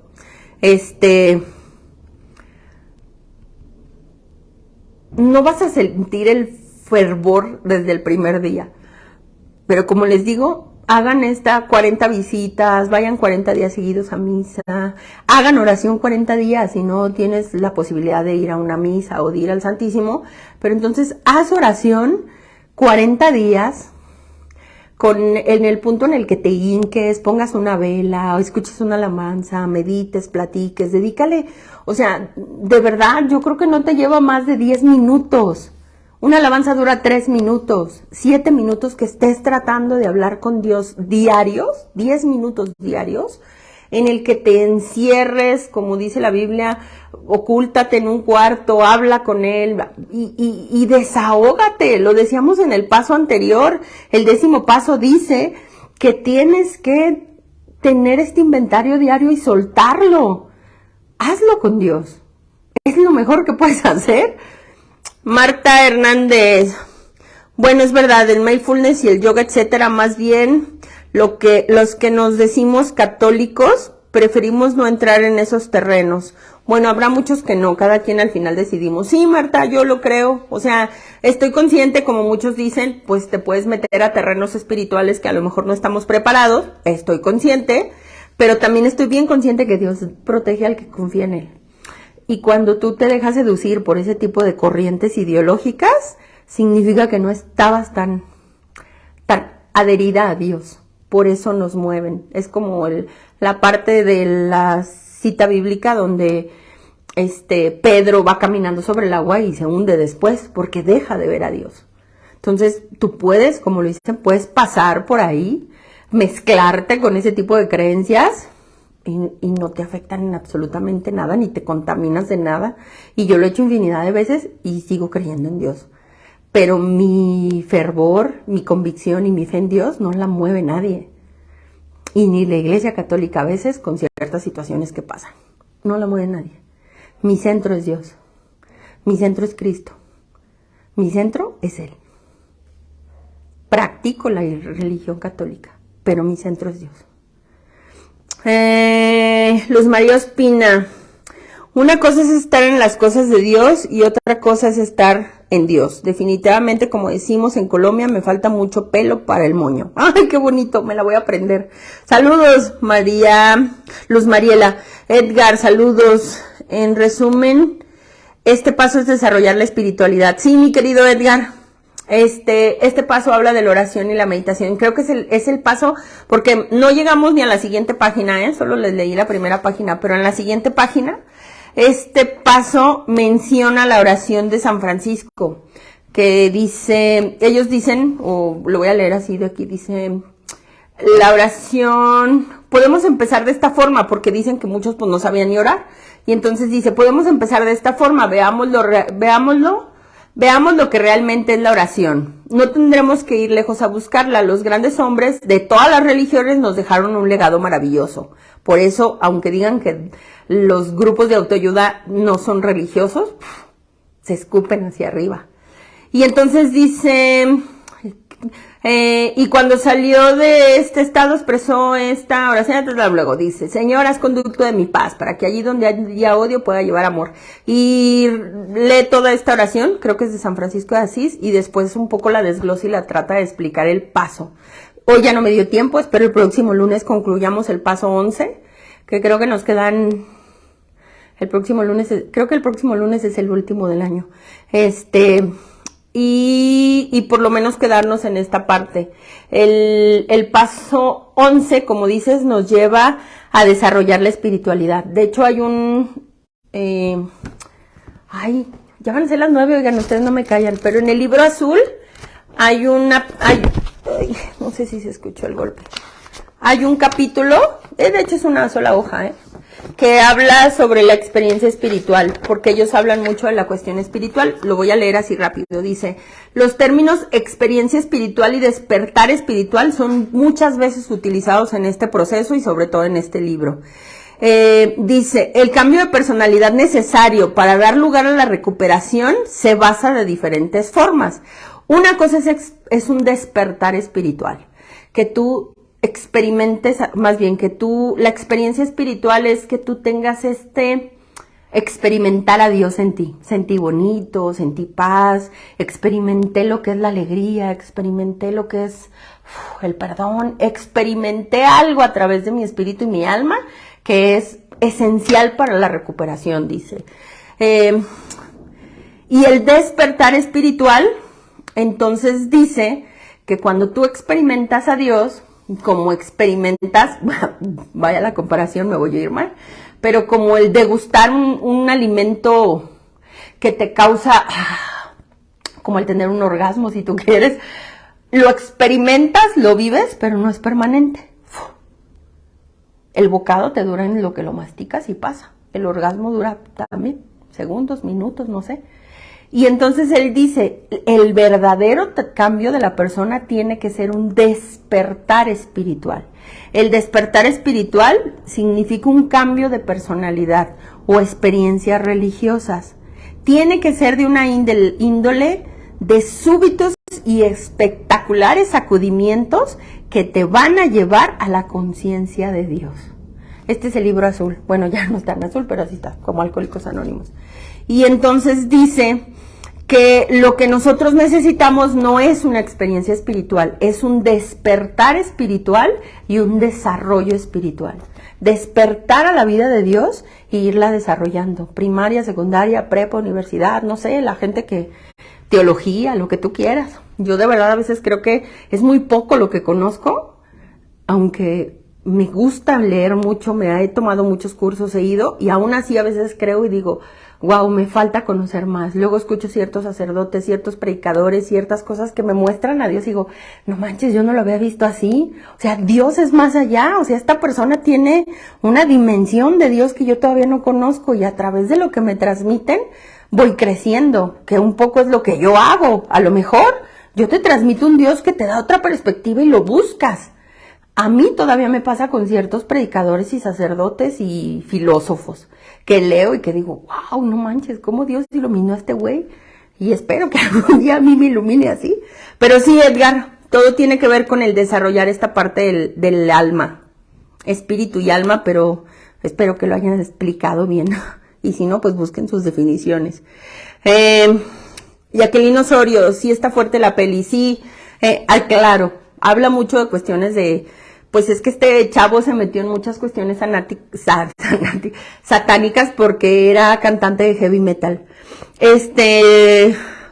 No vas a sentir el fervor desde el primer día. Pero como les digo, hagan 40 visitas, vayan 40 días seguidos a misa, hagan oración 40 días si no tienes la posibilidad de ir a una misa o de ir al Santísimo. Pero entonces haz oración 40 días. En el punto en el que te hinques, pongas una vela, o escuches una alabanza, medites, platiques, dedícale, o sea, de verdad, yo creo que no te lleva más de 10 minutos. Una alabanza dura 3 minutos, 7 minutos que estés tratando de hablar con Dios diarios, 10 minutos diarios, en el que te encierres, como dice la Biblia, ocúltate en un cuarto, habla con Él y desahógate. Lo decíamos en el paso anterior, el 10º paso dice que tienes que tener este inventario diario y soltarlo. Hazlo con Dios. Es lo mejor que puedes hacer. Marta Hernández, bueno, es verdad, el mindfulness y el yoga, etcétera, más bien los que nos decimos católicos preferimos no entrar en esos terrenos. Bueno, habrá muchos que no, cada quien al final decidimos. Sí, Marta, yo lo creo, o sea, estoy consciente, como muchos dicen, pues te puedes meter a terrenos espirituales que a lo mejor no estamos preparados, estoy consciente, pero también estoy bien consciente que Dios protege al que confía en Él. Y cuando tú te dejas seducir por ese tipo de corrientes ideológicas, significa que no estabas tan adherida a Dios. Por eso nos mueven. Es como la parte de la cita bíblica donde Pedro va caminando sobre el agua y se hunde después porque deja de ver a Dios. Entonces tú puedes, como lo dicen, puedes pasar por ahí, mezclarte con ese tipo de creencias y no te afectan en absolutamente nada, ni te contaminas de nada. Y yo lo he hecho infinidad de veces y sigo creyendo en Dios. Pero mi fervor, mi convicción y mi fe en Dios no la mueve nadie. Y ni la Iglesia Católica a veces con ciertas situaciones que pasan. No la mueve nadie. Mi centro es Dios. Mi centro es Cristo. Mi centro es Él. Practico la religión católica, pero mi centro es Dios. Luz María Ospina. Una cosa es estar en las cosas de Dios y otra cosa es estar en Dios. Definitivamente, como decimos en Colombia, me falta mucho pelo para el moño. ¡Ay, qué bonito! Me la voy a aprender. Saludos, Luz Mariela. Edgar, saludos. En resumen, este paso es desarrollar la espiritualidad. Sí, mi querido Edgar. Este paso habla de la oración y la meditación. Creo que es el paso, porque no llegamos ni a la siguiente página, solo les leí la primera página, pero en la siguiente página, este paso menciona la oración de San Francisco, que dice, ellos dicen, o lo voy a leer así de aquí, dice, la oración, podemos empezar de esta forma, porque dicen que muchos pues no sabían ni orar, y entonces dice, podemos empezar de esta forma, veamos lo que realmente es la oración. No tendremos que ir lejos a buscarla. Los grandes hombres de todas las religiones nos dejaron un legado maravilloso. Por eso, aunque digan que los grupos de autoayuda no son religiosos, se escupen hacia arriba. Y entonces dice, y cuando salió de este estado expresó esta oración, luego dice, Señor, haz conducto de mi paz, para que allí donde haya odio pueda llevar amor. Y lee toda esta oración, creo que es de San Francisco de Asís, y después un poco la desglosa y la trata de explicar el paso. Hoy ya no me dio tiempo, espero el próximo lunes concluyamos el paso 11, que creo que nos quedan, creo que el próximo lunes es el último del año. Y por lo menos quedarnos en esta parte. El paso 11, como dices, nos lleva a desarrollar la espiritualidad. De hecho, hay ya van a ser las 9, oigan, ustedes no me callan, pero en el libro azul no sé si se escuchó el golpe. Hay un capítulo, de hecho es una sola hoja, que habla sobre la experiencia espiritual, porque ellos hablan mucho de la cuestión espiritual. Lo voy a leer así rápido. Dice, los términos experiencia espiritual y despertar espiritual son muchas veces utilizados en este proceso y sobre todo en este libro. Dice, el cambio de personalidad necesario para dar lugar a la recuperación se basa de diferentes formas. Una cosa es un despertar espiritual, que tú experimentes, más bien la experiencia espiritual es que tú tengas experimentar a Dios en ti. Sentí bonito, sentí paz, experimenté lo que es la alegría, experimenté lo que es el perdón, experimenté algo a través de mi espíritu y mi alma que es esencial para la recuperación, dice. Y el despertar espiritual, entonces dice que cuando tú experimentas a Dios, como experimentas, vaya la comparación, me voy a ir mal, pero como el degustar un alimento que te causa, como el tener un orgasmo si tú quieres, lo experimentas, lo vives, pero no es permanente. El bocado te dura en lo que lo masticas y pasa. El orgasmo dura también segundos, minutos, no sé. Y entonces él dice, el verdadero cambio de la persona tiene que ser un despertar espiritual. El despertar espiritual significa un cambio de personalidad o experiencias religiosas. Tiene que ser de una índole de súbitos y espectaculares sacudimientos que te van a llevar a la conciencia de Dios. Este es el libro azul. Bueno, ya no está en azul, pero así está, como Alcohólicos Anónimos. Y entonces dice que lo que nosotros necesitamos no es una experiencia espiritual, es un despertar espiritual y un desarrollo espiritual. Despertar a la vida de Dios e irla desarrollando. Primaria, secundaria, prepa, universidad, no sé, la gente que... teología, lo que tú quieras. Yo de verdad a veces creo que es muy poco lo que conozco, aunque me gusta leer mucho, he tomado muchos cursos, he ido, y aún así a veces creo y digo, wow, me falta conocer más. Luego escucho ciertos sacerdotes, ciertos predicadores, ciertas cosas que me muestran a Dios y digo, no manches, yo no lo había visto así. O sea, Dios es más allá, o sea, esta persona tiene una dimensión de Dios que yo todavía no conozco, y a través de lo que me transmiten, voy creciendo, que un poco es lo que yo hago. A lo mejor yo te transmito un Dios que te da otra perspectiva y lo buscas. A mí todavía me pasa con ciertos predicadores y sacerdotes y filósofos que leo y que digo, wow, no manches, cómo Dios iluminó a este güey. Y espero que algún día a mí me ilumine así. Pero sí, Edgar, todo tiene que ver con el desarrollar esta parte del alma, espíritu y alma, pero espero que lo hayan explicado bien. Y si no, pues busquen sus definiciones. Jacqueline Osorio, sí está fuerte la peli, sí, claro, habla mucho de cuestiones de, pues es que este chavo se metió en muchas cuestiones satánicas porque era cantante de heavy metal.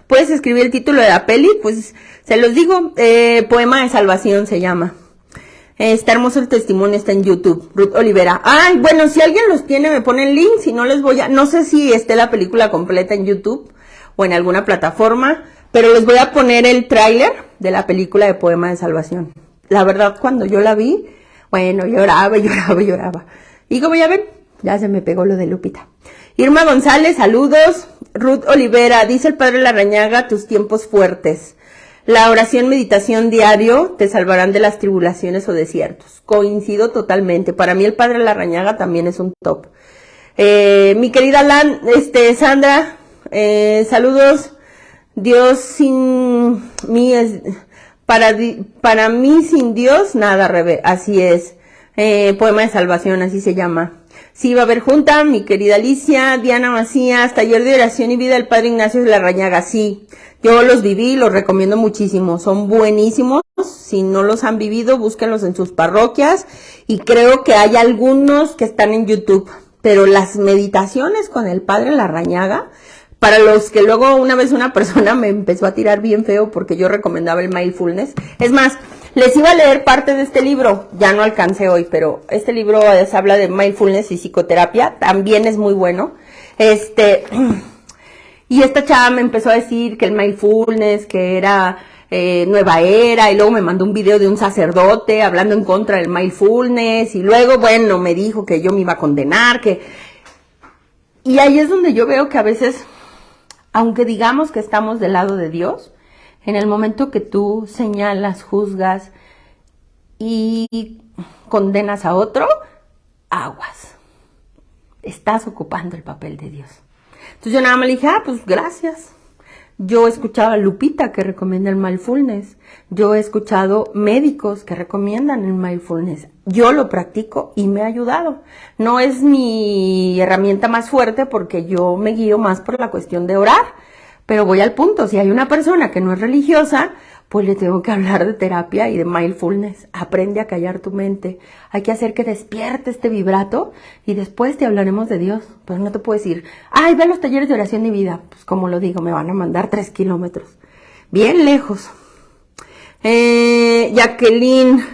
Puedes escribir el título de la peli, pues se los digo, Poema de Salvación se llama. Está hermoso el testimonio, está en YouTube. Ruth Olivera. Ay, bueno, si alguien los tiene, me pone el link. Si no, no sé si esté la película completa en YouTube o en alguna plataforma, pero les voy a poner el tráiler de la película de Poema de Salvación. La verdad, cuando yo la vi, bueno, lloraba. Y como ya ven, ya se me pegó lo de Lupita. Irma González, saludos. Ruth Olivera, dice el padre Larrañaga, tus tiempos fuertes. La oración, meditación diario te salvarán de las tribulaciones o desiertos. Coincido totalmente. Para mí el padre Larrañaga también es un top. Mi querida Sandra, saludos. Dios sin mí es, para mí sin Dios nada, Rebe. Así es. Poema de Salvación, así se llama. Sí, va a haber junta, mi querida Alicia, Diana Macías, taller de oración y vida del padre Ignacio de Larrañaga, sí. Yo los viví, los recomiendo muchísimo, son buenísimos. Si no los han vivido, búsquenlos en sus parroquias, y creo que hay algunos que están en YouTube, pero las meditaciones con el padre Larrañaga, para los que luego una vez una persona me empezó a tirar bien feo porque yo recomendaba el mindfulness. Es más, les iba a leer parte de este libro, ya no alcancé hoy, pero este libro habla de mindfulness y psicoterapia, también es muy bueno. Y esta chava me empezó a decir que el mindfulness, que era Nueva Era, y luego me mandó un video de un sacerdote hablando en contra del mindfulness, y luego, bueno, me dijo que yo me iba a condenar, y ahí es donde yo veo que a veces, aunque digamos que estamos del lado de Dios, en el momento que tú señalas, juzgas y condenas a otro, aguas. Estás ocupando el papel de Dios. Entonces yo nada más le dije, pues gracias. Yo he escuchado a Lupita que recomienda el mindfulness. Yo he escuchado médicos que recomiendan el mindfulness. Yo lo practico y me ha ayudado. No es mi herramienta más fuerte porque yo me guío más por la cuestión de orar. Pero voy al punto, si hay una persona que no es religiosa, pues le tengo que hablar de terapia y de mindfulness. Aprende a callar tu mente. Hay que hacer que despierte este vibrato y después te hablaremos de Dios. Pero no te puedo decir, ay, ve a los talleres de oración y vida. Pues como lo digo, me van a mandar 3 kilómetros. Bien lejos. Jacqueline,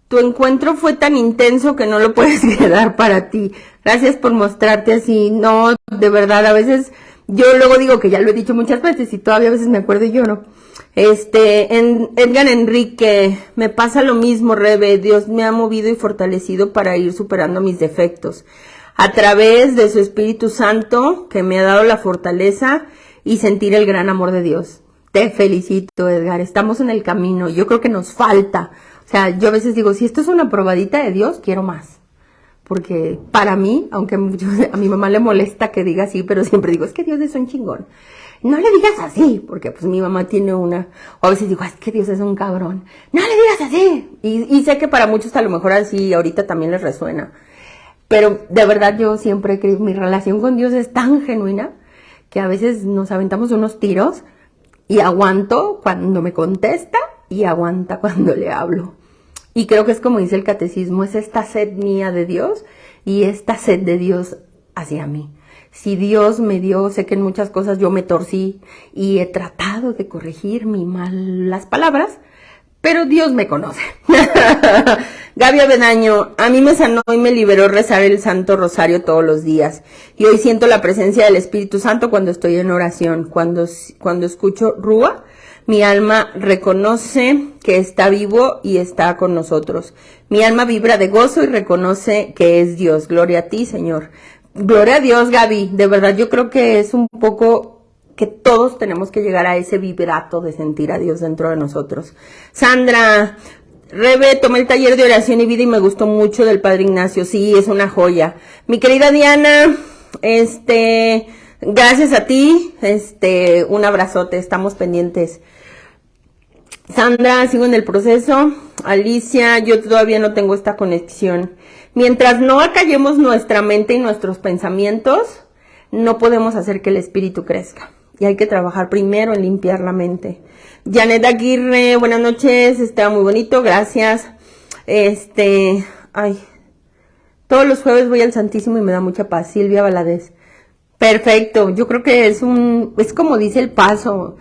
tu encuentro fue tan intenso que no lo puedes quedar para ti. Gracias por mostrarte así. No, de verdad, a veces yo luego digo que ya lo he dicho muchas veces y todavía a veces me acuerdo y lloro. Edgar Enrique, me pasa lo mismo, Rebe. Dios me ha movido y fortalecido para ir superando mis defectos. A través de su Espíritu Santo, que me ha dado la fortaleza y sentir el gran amor de Dios. Te felicito, Edgar. Estamos en el camino. Yo creo que nos falta. O sea, yo a veces digo, si esto es una probadita de Dios, quiero más. Porque para mí, aunque a mi mamá le molesta que diga así, pero siempre digo, es que Dios es un chingón. No le digas así, porque pues mi mamá tiene una, o a veces digo, es que Dios es un cabrón. No le digas así. Y sé que para muchos a lo mejor así ahorita también les resuena. Pero de verdad yo siempre creo, mi relación con Dios es tan genuina que a veces nos aventamos unos tiros y aguanto cuando me contesta y aguanta cuando le hablo. Y creo que es como dice el catecismo, es esta sed mía de Dios y esta sed de Dios hacia mí. Si Dios me dio, sé que en muchas cosas yo me torcí y he tratado de corregir mis malas palabras, pero Dios me conoce. Gaby Avedaño, a mí me sanó y me liberó rezar el Santo Rosario todos los días. Y hoy siento la presencia del Espíritu Santo cuando estoy en oración. Cuando escucho Rúa, mi alma reconoce que está vivo y está con nosotros. Mi alma vibra de gozo y reconoce que es Dios. Gloria a ti, Señor. Gloria a Dios, Gaby. De verdad, yo creo que es un poco que todos tenemos que llegar a ese vibrato de sentir a Dios dentro de nosotros. Sandra, Rebe, tomé el taller de oración y vida y me gustó mucho del Padre Ignacio. Sí, es una joya. Mi querida Diana, gracias a ti, un abrazote, estamos pendientes. Sandra, sigo en el proceso. Alicia, yo todavía no tengo esta conexión. Mientras no acallemos nuestra mente y nuestros pensamientos, no podemos hacer que el espíritu crezca. Y hay que trabajar primero en limpiar la mente. Janet Aguirre, buenas noches, está muy bonito, gracias. Todos los jueves voy al Santísimo y me da mucha paz. Silvia Valadez. Perfecto, yo creo que es como dice el paso.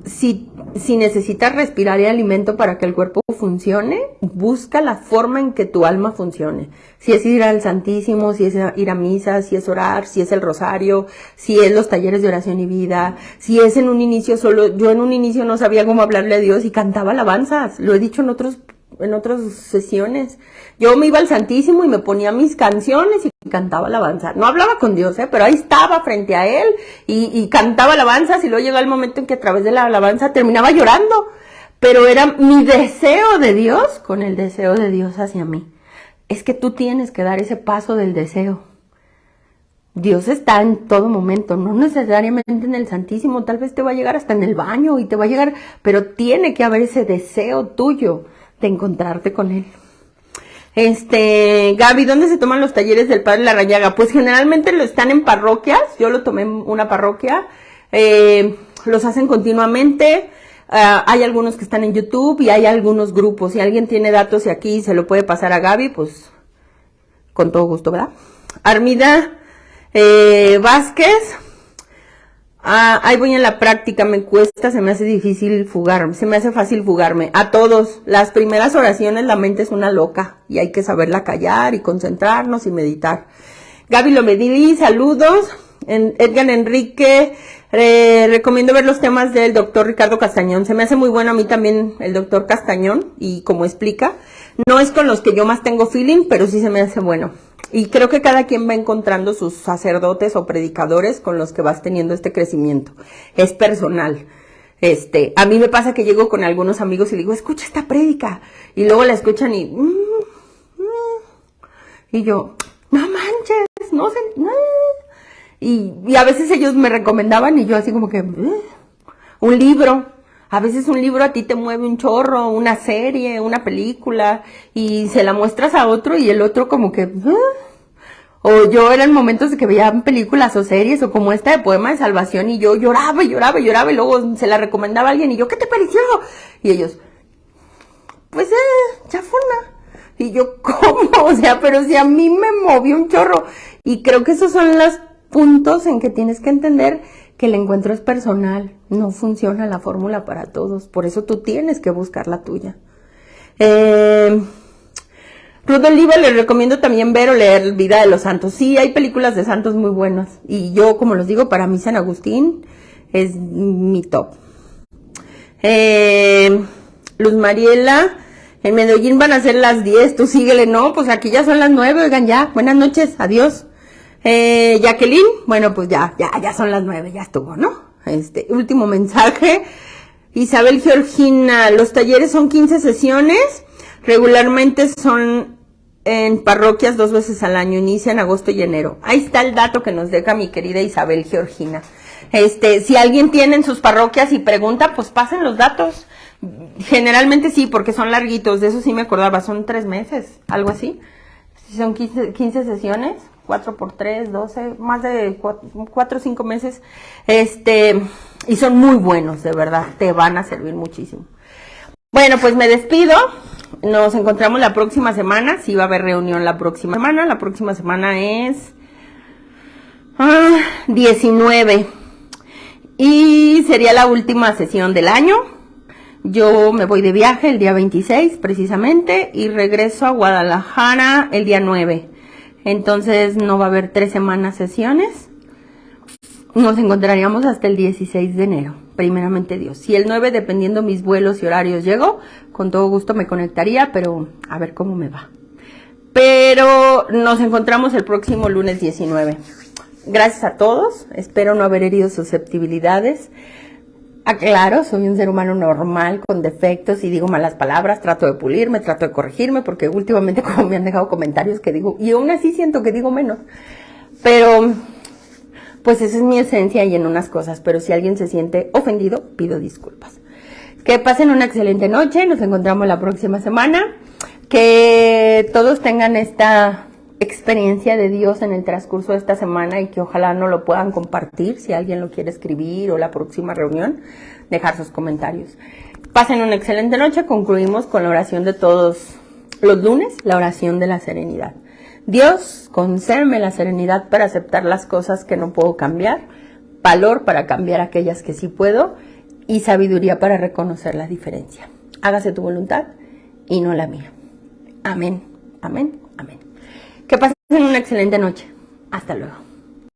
Si necesitas respirar y alimento para que el cuerpo funcione, busca la forma en que tu alma funcione. Si es ir al Santísimo, si es ir a misa, si es orar, si es el rosario, si es los talleres de oración y vida, si es en un inicio solo. Yo en un inicio no sabía cómo hablarle a Dios y cantaba alabanzas. Lo he dicho en otras sesiones. Yo me iba al Santísimo y me ponía mis canciones y cantaba alabanza. No hablaba con Dios, pero ahí estaba frente a Él y cantaba alabanzas y luego llegó el momento en que a través de la alabanza terminaba llorando. Pero era mi deseo de Dios con el deseo de Dios hacia mí. Es que tú tienes que dar ese paso del deseo. Dios está en todo momento, no necesariamente en el Santísimo, tal vez te va a llegar hasta en el baño y te va a llegar, pero tiene que haber ese deseo tuyo de encontrarte con Él. Gaby, ¿dónde se toman los talleres del Padre Larrañaga? Pues generalmente lo están en parroquias, yo lo tomé en una parroquia, los hacen continuamente, hay algunos que están en YouTube y hay algunos grupos, si alguien tiene datos y aquí se lo puede pasar a Gaby, pues con todo gusto, ¿verdad? Armida Vázquez, ahí voy en la práctica, me cuesta, se me hace difícil fugarme, se me hace fácil fugarme. A todos, las primeras oraciones la mente es una loca y hay que saberla callar y concentrarnos y meditar. Gaby Lomedí, saludos. Edgar Enrique, recomiendo ver los temas del doctor Ricardo Castañón. Se me hace muy bueno a mí también el doctor Castañón y como explica. No es con los que yo más tengo feeling, pero sí se me hace bueno. Y creo que cada quien va encontrando sus sacerdotes o predicadores con los que vas teniendo este crecimiento. Es personal. A mí me pasa que llego con algunos amigos y le digo, escucha esta prédica. Y luego la escuchan y yo, no manches, no sé. Y a veces ellos me recomendaban y yo así como que, un libro. A veces un libro a ti te mueve un chorro, una serie, una película, y se la muestras a otro y el otro como que... O yo eran momentos de que veía películas o series o como esta de Poema de Salvación y yo lloraba y lloraba y lloraba y luego se la recomendaba a alguien y yo, ¿qué te pareció? Y ellos, pues chafona. Y yo, ¿cómo? O sea, pero si a mí me movió un chorro. Y creo que esos son los puntos en que tienes que entender que el encuentro es personal, no funciona la fórmula para todos, por eso tú tienes que buscar la tuya. Ruth Oliva les recomiendo también ver o leer Vida de los Santos. Sí, hay películas de santos muy buenas y yo, como les digo, para mí San Agustín es mi top. Luz Mariela, en Medellín van a ser las 10, tú síguele, no, pues aquí ya son las 9, oigan ya, buenas noches, adiós. Jacqueline, bueno, pues ya son las 9, ya estuvo, ¿no? Último mensaje. Isabel Georgina, los talleres son 15 sesiones, regularmente son en parroquias 2 veces al año, inician agosto y enero. Ahí está el dato que nos deja mi querida Isabel Georgina. Si alguien tiene en sus parroquias y pregunta, pues pasen los datos. Generalmente sí, porque son larguitos, de eso sí me acordaba, son 3 meses, algo así. Son 15 sesiones. 4 por 3, 12, más de 4 o 5 meses, y son muy buenos, de verdad, te van a servir muchísimo. Bueno, pues me despido, nos encontramos la próxima semana, sí va a haber reunión la próxima semana es 19, y sería la última sesión del año. Yo me voy de viaje el día 26, precisamente, y regreso a Guadalajara el día 9. Entonces no va a haber 3 semanas sesiones. Nos encontraríamos hasta el 16 de enero, primeramente Dios. Si el 9, dependiendo mis vuelos y horarios, llego, con todo gusto me conectaría, pero a ver cómo me va. Pero nos encontramos el próximo lunes 19. Gracias a todos, espero no haber herido susceptibilidades. Aclaro, soy un ser humano normal, con defectos y digo malas palabras, trato de pulirme, trato de corregirme, porque últimamente como me han dejado comentarios que digo, y aún así siento que digo menos, pero pues esa es mi esencia y en unas cosas, pero si alguien se siente ofendido, pido disculpas. Que pasen una excelente noche, nos encontramos la próxima semana, que todos tengan esta experiencia de Dios en el transcurso de esta semana y que ojalá no lo puedan compartir, si alguien lo quiere escribir o la próxima reunión, dejar sus comentarios. Pasen una excelente noche, concluimos con la oración de todos los lunes, la oración de la serenidad. Dios, concédeme la serenidad para aceptar las cosas que no puedo cambiar, valor para cambiar aquellas que sí puedo y sabiduría para reconocer la diferencia. Hágase tu voluntad y no la mía. Amén, amén, amén. Que pasen una excelente noche. Hasta luego.